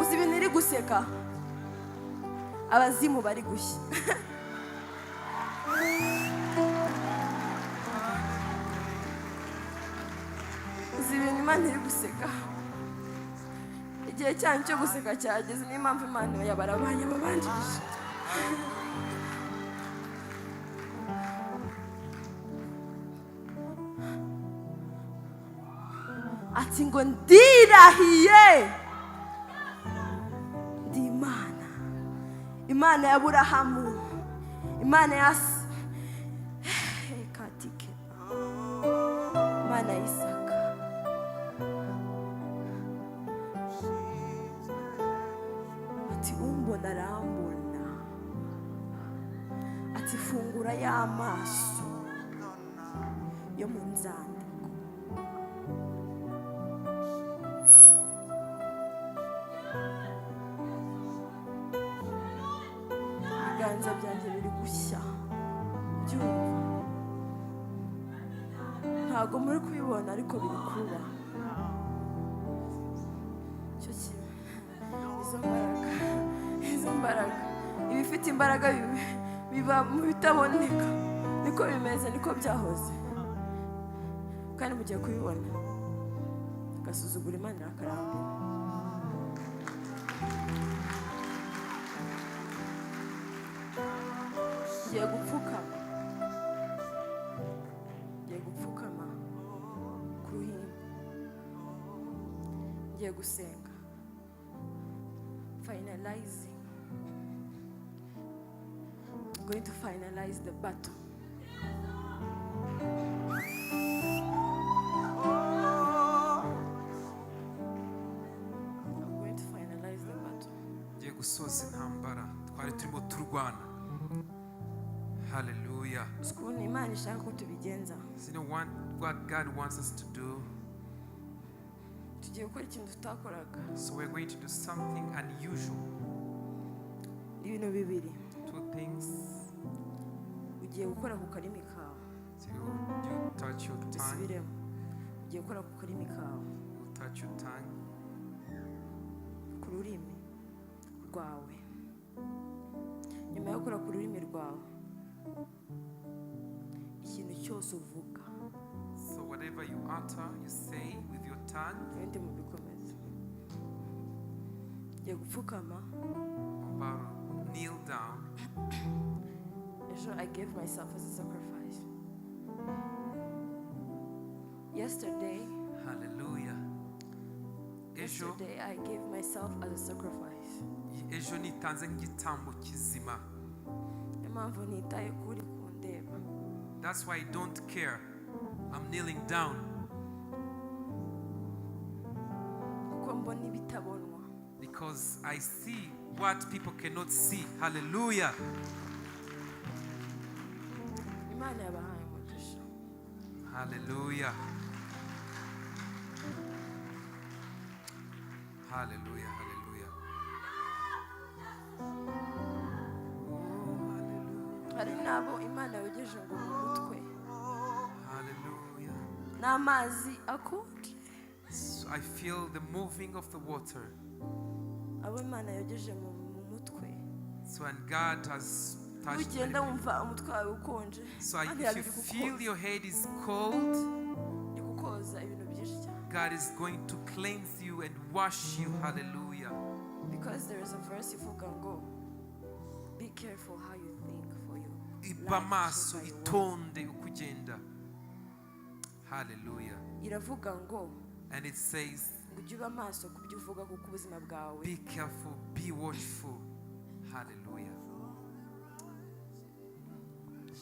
Uzi ibintu iri guseka? abazimu bari gushya. Uzi ibintu Imana iri guseka, igihe cyanyu cyo guseka cyageze, niyo mpamvu Imana yabarabaye ababanjirije. Ati ngo ndirahiye ndi Imana, Imana ya Aburahamu, Imana ya Katike, Imana ya Isaka. Ati umbona arambona, ati fungura y'amaso yo mu nzandiko. Ibiganza byanjye biri gushya, byumva ntabwo muri kubibona ariko biri kuba. Cyo kimwe izo mbaraga ibifite imbaraga biba mu bitaboneka, niko bimeze, niko byahoze, kandi mugiye kubibona. Gasuzugura Imana irakarambira. Ngiye gupfukama ku ruhimbi, ngiye gusenga, finalizing. I'm going to finalize the battle. I'm going to finalize the battle. Ngiye gusoza intambara twari turimo turwana. Hallelujah. Ukuntu Imana ishaka ko tubigenza, You know what God wants us to do? tugiye gukora ikintu tutakoraga. So we're going to do something unusual. Ibintu bibiri Two things. ugiye gukora ku karimi kawe. So you touch your tongue. Dusubiremo, ugiye gukora ku karimi kawe, You touch your tongue. ku rurimi rwawe. Nyuma yo gukora ku rurimi rwawe, ikintu cyose uvuga, So whatever you utter, you say with your tongue. ibindi mubikomeze. Ugiye gupfukama. About kneel down. Ejo I gave myself as a sacrifice. Yesterday Yesterday I gave myself as a sacrifice. ejo nitanze nk'igitambo kizima. Niyo mpamvu nitaye kuri kundeba. That's why I don't care. I'm kneeling down Kuko mbona ibitabonwa. because I see what people cannot see. Hallelujah. Imana yabahaye umugisha. Hallelujah. Hallelujah. Hallelujah. Hari nabo Imana yogeje ngo mu mutwe Hallelujah. n'amazi akonje. So I feel the moving of the water. Abo Imana yogeje mu mutwe. So when God has touched Ugenda me. wumva umutwe wawe ukonje. So Kandi if you yabiri feel kukoza. your head is cold, Ni kukoza ibintu byinshi cyane. God is going to cleanse you and wash you. Hallelujah. Because there is a verse ivuga ngo, be careful how you think for you. Iba maso, itonde ukugenda. Hallelujah. Iravuga ngo And it says, ujye uba maso ku byo uvuga kuko ubuzima bwawe. be careful, be watchful. Hallelujah.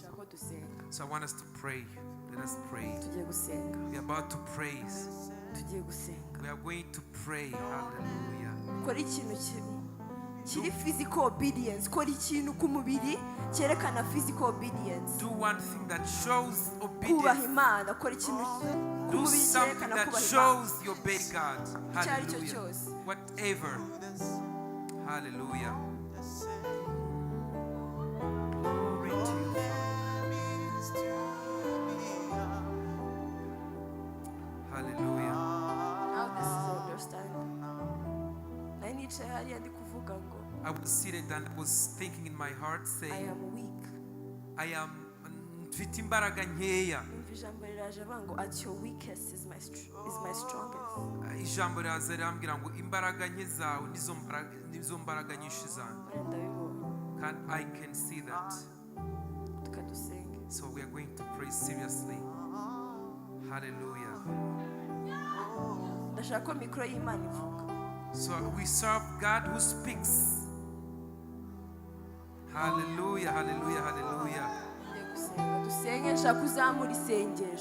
Shaka ko dusenga. So I want us to pray. Let us pray. Tugiye gusenga. We are about to praise. Tugiye gusenga. We are going to pray. Hallelujah. Kora ikintu kiri physical obedience. Kora ikintu ku mubiri cyerekana physical obedience. Do one thing that shows Kubaha obedience. Imana. Kora ikintu ku Do mubiri something cyerekana that kubaha Imana. shows you obey God. Icyo ari cyo Hallelujah. cyose. Whatever. Hallelujah. Glory to you. Hallelujah. Now this is understanding. Nari nicaye hariya ndi kuvuga ngo I was seated and I was thinking in my heart I saying, am weak. I am mfite imbaraga nkeya. Numva ijambo riraje avuga ngo at your weakest is my strongest. Ijambo riraza rirambwira ngo imbaraga nke zawe nizo mbaraga nyinshi zanjye. I can see that. So we are going to pray seriously. Hallelujah. So we serve God who speaks. Hallelujah, hallelujah, hallelujah.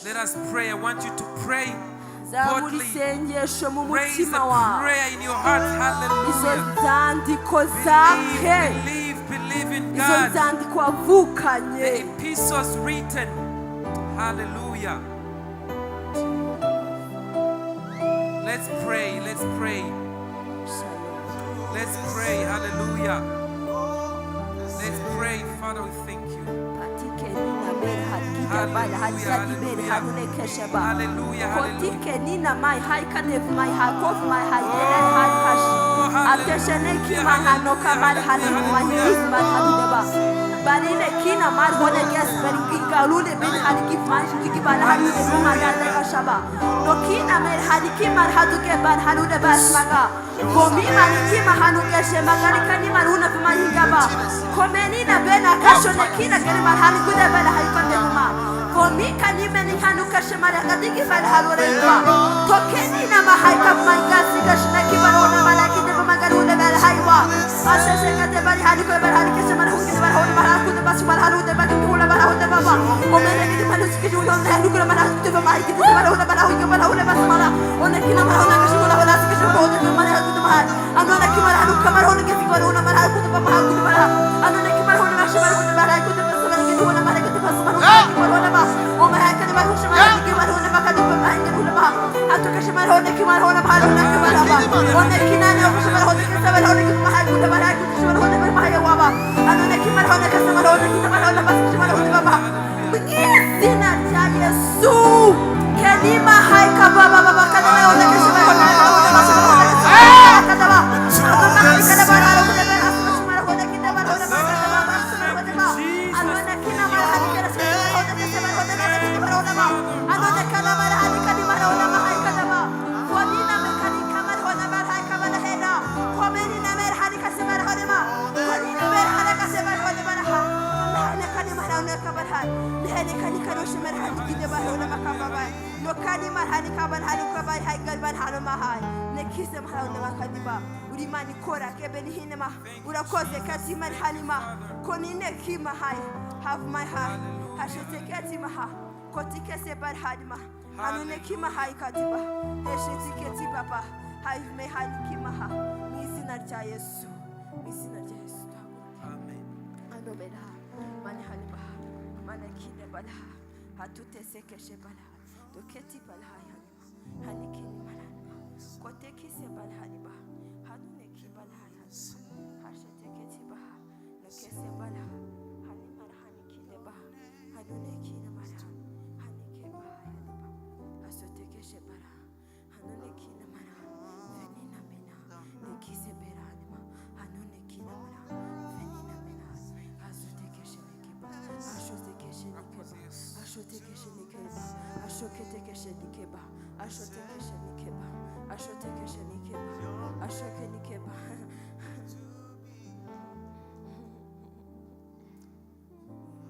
Let us pray. I want you to pray boldly. Raise a prayer in your heart. Hallelujah. Believe in God. The epistles written. Hallelujah. Let's pray. Let's pray. Let's pray. Hallelujah. Let's pray. Father, we thank you. Barine kina mar hone ges beringa lule bin hadiki manji ki bar hadu de ma gade ka shaba no kina mer hadiki mar hadu ke bar hadu de bas maga komi mani ki mahanu ke she magari kani maruna pe mani gaba komeni na bena ka shone kina gari mar hadu de bala hay konde ma komi kani meni hanu ka she mar gadi ki bar hadu re ma to keni na ma hay ka manga siga shna ki barona mala ki de magaru de bala hay wa ase se ka de bar hadu ke bar hadu ke she mar hu ki bar hadu بس مرحلة ده بقى ولا مرحلة ده بابا ومن اللي بنوس كده ولا نحن كل مرحلة ده بابا هيك ده مرحلة ده مرحلة كده مرحلة بس مرحلة ونكنا مرحلة كده ولا ولا كده مرحلة ده مرحلة كده مرحلة أنا نكنا مرحلة كمرحلة كده ولا مرحلة كده بابا كده مرحلة أنا نكنا مرحلة ماشي مرحلة كده بس مرحلة كده ولا مرحلة كده بس مرحلة كده ولا بس وما هيك ده مرحلة كده مرحلة بقى كده بابا هيك ده ولا بقى أنتوا كش مرحلة كده مرحلة مرحلة كده مرحلة ونكنا أنا كش مرحلة كده مرحلة كده ما هيك ده مرحلة كده مرحلة ما هي وابا أنا نكنا مرحلة كده مرحلة kita malah bas kita malah baba begitu naja Yesus kelima hai ka baba baba kada na ona ke sama ona kada ba kada ba ala kada ba sama ona kita malah ona baba ana kina malah hari kada sama ona ke sama ona kita malah ona ba ana kada malah hari kada malah ona hai kada ba wadina me kadi kamar ona bar hai kamar hera komeni na mer hari ka sama ona ma wadina mer hari ka sama ona bar ha كاني مرحلة كبرها لهني كاني كروش مرحلة كده بهونا مكابا لو كاني مرحلة كبرها لو كبر هاي قلبان حلو ما هاي نكيس مرحلة ما كدبا ودي ما نكورا كبني هنا ما ولا كوزة كاتي مرحلة ما كوني نكي ما هاي have my heart هشتى كاتي ما ها كوتي كسي برحلة ما أنا نكي ما هاي كدبا هشتى كاتي بابا هاي ما هاي نكي ما ها ميسي نرجع يسوع ميسي نرجع يسوع آمين أنا بلا mani haliba mana kine bala hatute seke shebala doketi bala halima hanikini malana kote kise bala haliba hanune ki bala halima hashete keti ba no kese bala halima hanikine ba hanune kine mala hanike ba haliba hasote keshe bala hanune kine mala fenina mena nekise bera halima hanune kine mala fenina mena hasote keshe Ashote keshe nikeba, ashote keshe nikeba, ashote keshe nikeba, ashote keshe nikeba, ashote keshe nikeba, ashote nikeba.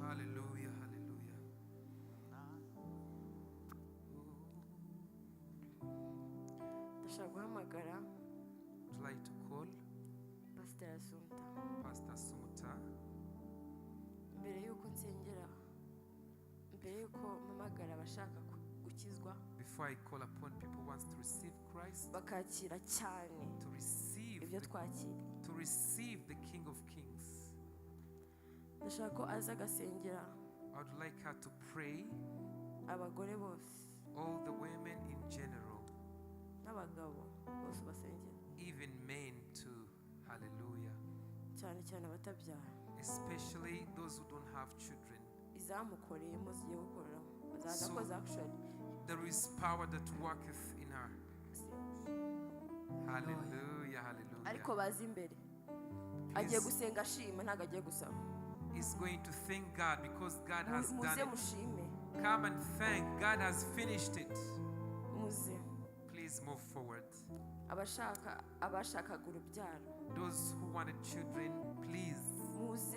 Hallelujah, hallelujah. Ndashaka magara. Would like to call Pastor Sumta. Mbere yuko nsengera mbere yuko mamagara abashaka gukizwa before I call upon people who wants to receive Christ bakakira cyane to receive the King of Kings. ndashaka ko aza gasengera I would like her to pray abagore bose all the women in general n'abagabo bose basengera even men too. Hallelujah. cyane cyane abatabyara especially those who don't have children. So there is power that worketh in her. Hallelujah, hallelujah. agiye please, gusenga ashima ntabwo agiye gusaba. is going to thank God because God has done Muze it. mushime. Come and thank. God has finished it. Muze. Please move forward. Abashakaga urubyaro. Those who wanted children, please Muze.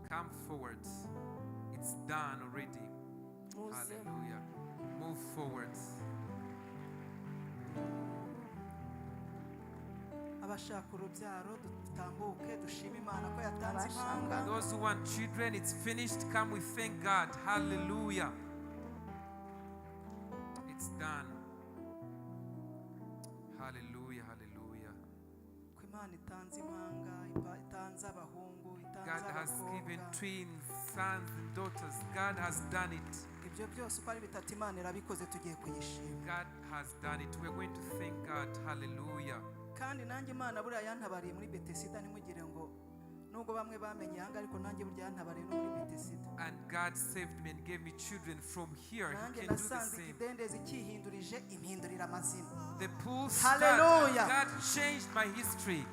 come forward. It's done already. Muze. Hallelujah. Move forward. abashaka urubyaro dutambuke dushime Imana ko yatanze impanga. Those who want children, it's finished. Come, we thank God. Hallelujah. It's done. Hallelujah. Hallelujah. Ko Imana itanze impanga, itanze abahungu, God itanze has given abakobwa. twins, sons and daughters. God has done it. Ibyo byose uko ari bitatu Imana irabikoze, tugiye kuyishima. God has done it. We're going to thank God. Hallelujah. Kandi nanjye Imana buriya yantabariye muri Bethesda, ntimugire ngo nubwo bamwe bamenye ihanga ariko nanjye burya yantabariye no muri Bethesda. And God saved me and gave me children from here. He Nanjye can do the nasanze same. ikidendezi cyihindurije impindurira amazina. The pool Hallelujah. started. God changed my history.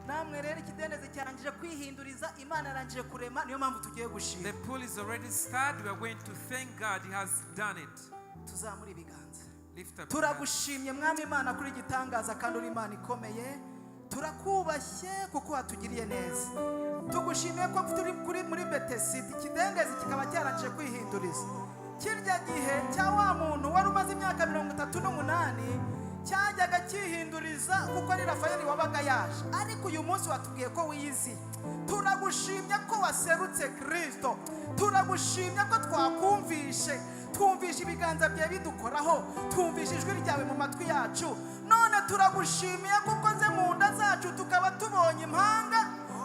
Namwe rero ikidendezi cyarangije kwihinduriza, Imana yarangije kurema, niyo mpamvu tugiye The gushima. pool is already started. We are going to thank God. He has done it. Tuzamura ibiganza. Lift up your hands. Turagushimye mwami Imana kuri gitangaza kandi uri Imana ikomeye. Turakubashye kuko watugiriye neza. Tugushimiye ko turi muri Bethesda, ikidendezi kikaba cyarangije kwihinduriza. Kirya gihe cya wa muntu wari umaze imyaka 38 cyajyaga cyihinduriza kuko ari Rafaeli wabaga yaje, ariko uyu munsi watubwiye ko wiyizi. Turagushimye ko waserutse Kristo. Turagushimye ko twakumvishe, twumvishe ibiganza byawe bidukoraho, twumvishe ijwi ryawe mu matwi yacu. None turagushimiye ko ukoze mu nda zacu tukaba tubonye impanga,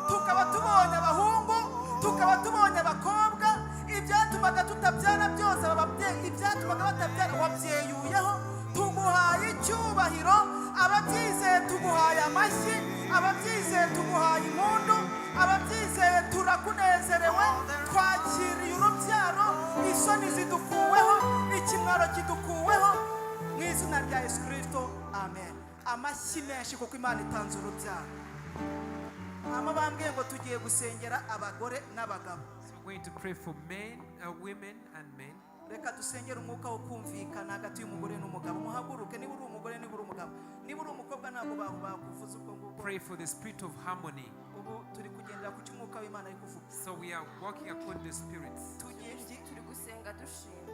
tukaba tubonye abahungu, tukaba tubonye abakobwa. Ibyatumaga tutabyara byose ababyeyi, ibyatumaga batabyara wabyeyuyeho. Tuguhaye icyubahiro, ababyizeye tuguhaye amashyi, ababyizeye tuguhaye impundu, ababyizeye turakunezerewe. Twakiriye urubyaro, isoni zidukuweho, ikimwaro kidukuweho, mu izina rya Yesu Kristo, amen. Amashyi menshi kuko Imana itanze urubyaro. Amabambwe ngo tugiye gusengera abagore n'abagabo. So we're going to pray for men, women and men. Reka dusengere umwuka wo kumvikana hagati y'umugore n'umugabo. Muhaguruke niba uri umugore, niba uri umugabo, niba uri umukobwa ntabwo bakuvuza ubwo ngubwo. Pray for the spirit of harmony. Ubu turi kugendera ku cy'umwuka w'Imana ari kuvuga. So we are walking according to the spirits. turi gusenga dushima.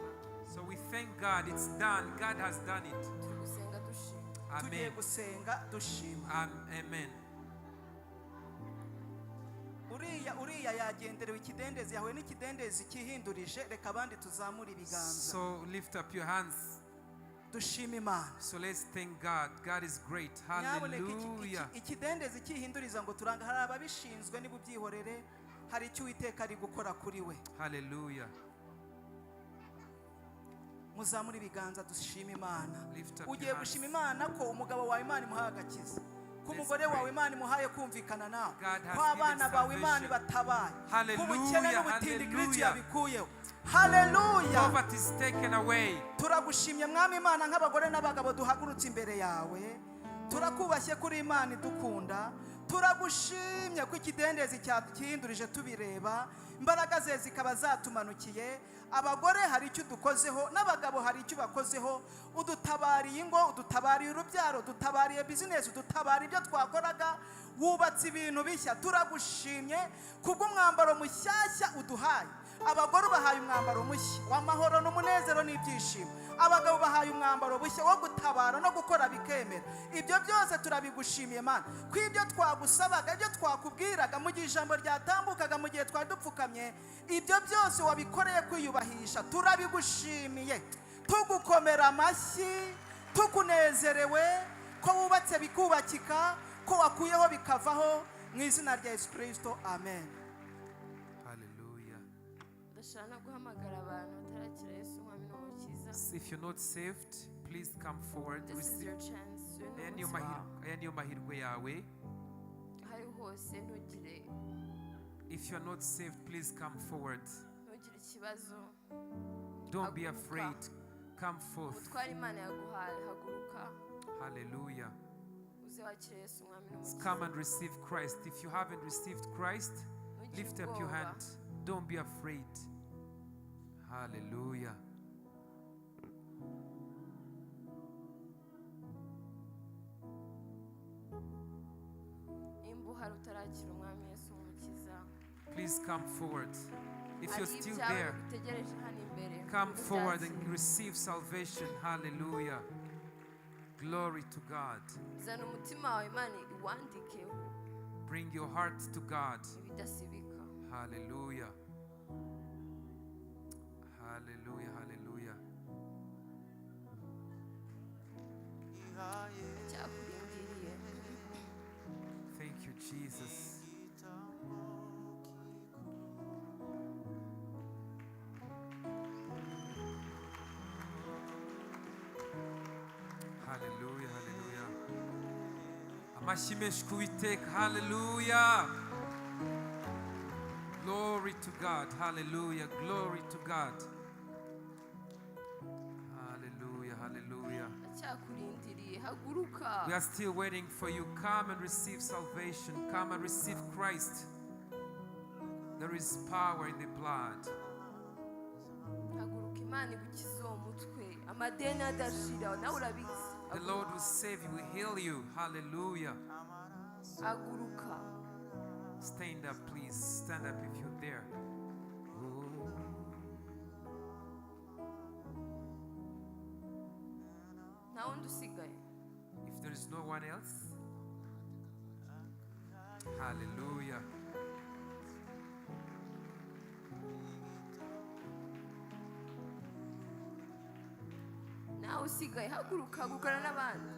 So we thank God. It's done. God has done it. Turi gusenga dushima. Tugiye Amen. gusenga dushima. Amen. Uriya yagenderewe ikidendezi yawe n'ikidendezi cyihindurije. Reka abandi tuzamura ibiganza. So lift up your hands. Dushima Imana. So let's thank God. God is great. Nyaboneka Hallelujah. ikidendezi cyihinduriza ngo turanga, hari ababishinzwe niba ubyihorere, hari icyo Uwiteka ari gukora kuri we. Hallelujah. Muzamura ibiganza dushima Imana. Lift up Ugiye your hands. gushima Imana ko umugabo wawe Imana imuhaye agakiza, ko umugore wawe Imana imuhaye kumvikana nawe, God has ko abana given bawe Imana salvation. ibatabaye, ko Hallelujah, ubukene n'ubutindi Kristo hallelujah. yabikuyeho. Hallelujah. Poverty is taken away. Turagushimye mwami Imana nk'abagore n'abagabo duhagurutse imbere yawe. Turakubashye kuri Imana idukunda. Turagushimye ko ikidendezi cyahindurije tubireba, imbaraga ze zikaba zatumanukiye. Abagore hari icyo dukozeho, n'abagabo hari icyo bakozeho. Udutabariye ingo, udutabariye urubyaro, udutabariye business, udutabariye ibyo twakoraga. Wubatse ibintu bishya. Turagushimye kubw'umwambaro mushyashya uduhaye. Abagore bahaye umwambaro mushya w'amahoro n'umunezero n'ibyishimo. Abagabo bahaye umwambaro bushya wo gutabara no gukora bikemera. Ibyo byose turabigushimiye Mana, ko ibyo twagusabaga, ibyo twakubwiraga mu gihe ijambo ryatambukaga, mu gihe twari dupfukamye, ibyo byose wabikoreye kwiyubahisha. Turabigushimiye, tugukomera amashyi, tukunezerewe ko wubatse bikubakika, ko wakuyeho bikavaho, mu izina rya Yesu Kristo, amen. Hallelujah. Ndashaka no guhamagara abantu batarakira Yesu nk'umwami n'umukiza. If you're not saved, please come forward. This is Receive. your chance. Uyu ni Aya niyo umunsi wawe. aya niyo mahirwe yawe. Aho ari hose ntugire If you're not saved, please come forward. ikibazo. Don't be Haguruka. afraid. Come forth. Ubutware Imana yaguhaye, haguruka Hallelujah. uze wakire Yesu umwami Come n'umukiza. and receive Christ. If you haven't received Christ, lift up your hand. Don't be afraid. Hallelujah. Imbuhari utarakira umwami Yesu umukiza. Please come forward. If you're Hari still ibyawe there, bigutegereje hano imbere. come forward and Ubyakire. receive salvation. Hallelujah. Glory to God. Zana umutima wawe Imana iwandikeho Bring your heart to God. ibidasibika. Hallelujah. Hallelujah. Hallelujah. Cyakurindiriye. Thank you, Jesus. Hallelujah, hallelujah. Amashyi menshi ku Uwiteka, hallelujah. Glory to God, hallelujah, glory to God. Hallelujah, hallelujah. Cyakurindiriye. Haguruka. We are still waiting for you. Come and receive salvation. Come and receive Christ. There is power in the blood. Haguruka Imana igukize uwo mutwe. Amadeni adashira. Nawe urabizi. The Lord will save you, will heal you. Hallelujah. Haguruka. Stand up, please. Stand up if you're there. Nta wundi usigaye. If there is no one else, hallelujah. Nawe usigaye. Haguruka. Hagurukana n'abandi.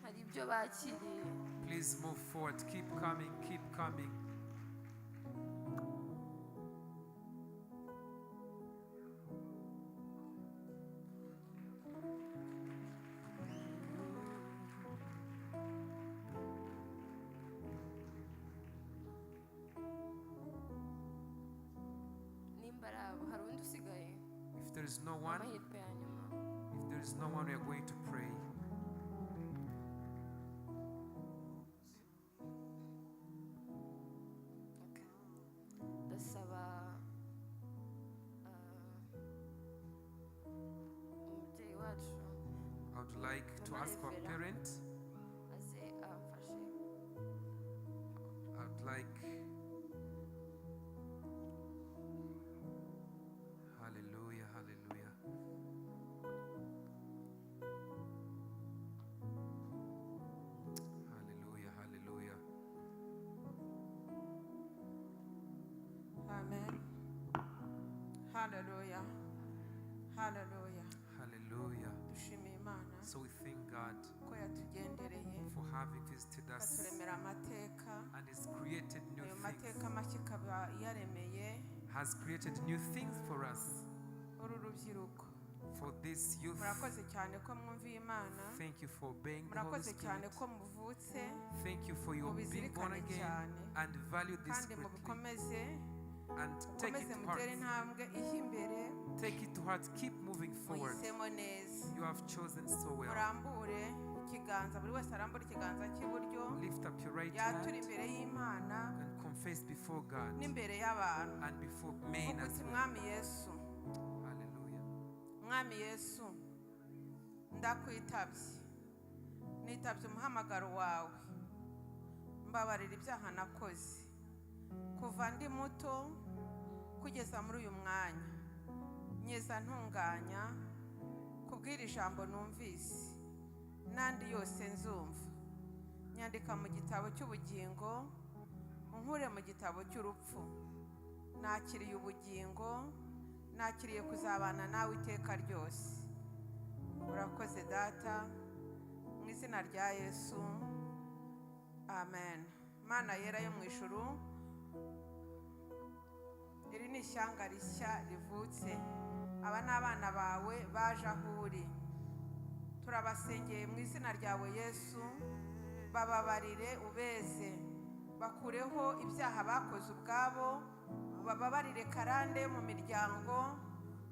Hari ibyo bakiriye. Please move forward. Keep coming, keep coming. Nimba ari abo. Hari undi usigaye. If there is no one, Amahirwe ya nyuma. if there is no one, we are going to pray. Ndasaba umubyeyi wacu I would like to ask our parent. aze amfashe. I would like. Hallelujah, hallelujah. Hallelujah, hallelujah. Amen. Hallelujah. Hallelujah. Hallelujah. Dushimiye Imana So we thank God ko yatugendereye for having visited us aturemera amateka. and has created new Ayo things. mateka mashya ikaba yaremeye Has created new things for us, uru rubyiruko. for this youth. Murakoze cyane ko mwumviye Imana. Thank you for obeying the Holy Murakoze cyane Spirit. ko muvutse Thank you for your being born mubizirikane again cyane and value this kandi greatly mubikomeze and take mukomeze it to mutere heart. intambwe ijya imbere Take it to heart. Keep moving forward. muhisemo neza. You have chosen so well. Murambure ikiganza, buri wese arambura ikiganza cy'iburyo, Lift up your right yatura hand imbere y'Imana and confess before God n'imbere y'abantu. and before men Vuga as uti well. Mwami Yesu, Hallelujah. Mwami Yesu, ndakwitabye, nitabye umuhamagaro wawe, mbabarira ibyaha nakoze kuva ndi muto kugeza muri uyu mwanya, nyeza ntunganya kubwira ijambo numvise n'andi yose nzumva, nyandika mu gitabo cy'ubugingo, unkure mu gitabo cy'urupfu. Nakiriye ubugingo, nakiriye kuzabana nawe iteka ryose. Urakoze data, mu izina rya Yesu, amen. Mana yera yo mu ijuru, iri ni ishyanga rishya rivutse. Aba ni abana bawe baje aho uri, turabasengeye mu izina ryawe Yesu, bababarire ubeze, bakureho ibyaha bakoze ubwabo, bababarire karande mu miryango,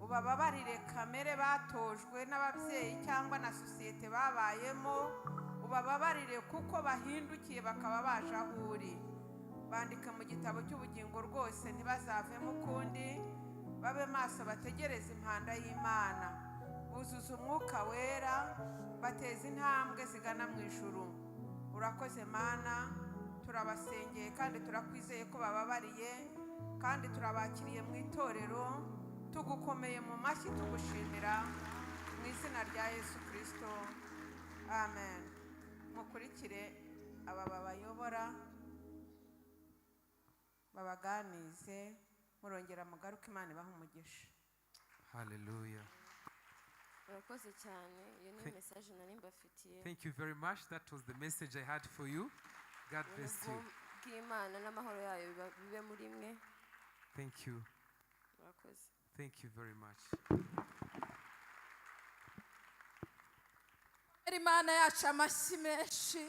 ubababarire kamere batojwe n'ababyeyi cyangwa na sosiyete babayemo, ubababarire kuko bahindukiye bakaba baje aho uri. Bandika mu gitabo cy'ubugingo rwose ntibazavemo ukundi, babe maso bategereze impanda y'Imana, buzuza umwuka wera, bateze intambwe zigana mu ijuru. Urakoze Mana, turabasengeye kandi turakwizeye ko bababariye, kandi turabakiriye mu itorero, tugukomeye mu mashyi tugushimira mu izina rya Yesu Kristo, amen. Mukurikire aba babayobora babaganize, murongera mugaruke, Imana ibahe umugisha. Hallelujah. Urakoze cyane, iyo ni message nari mbafitiye. Thank you very much. That was the message I had for you. God bless you. Bw'Imana n'amahoro yayo bibe muri mwe. Thank you. Urakoze. Thank you very much. Imana yacu amashyi menshi.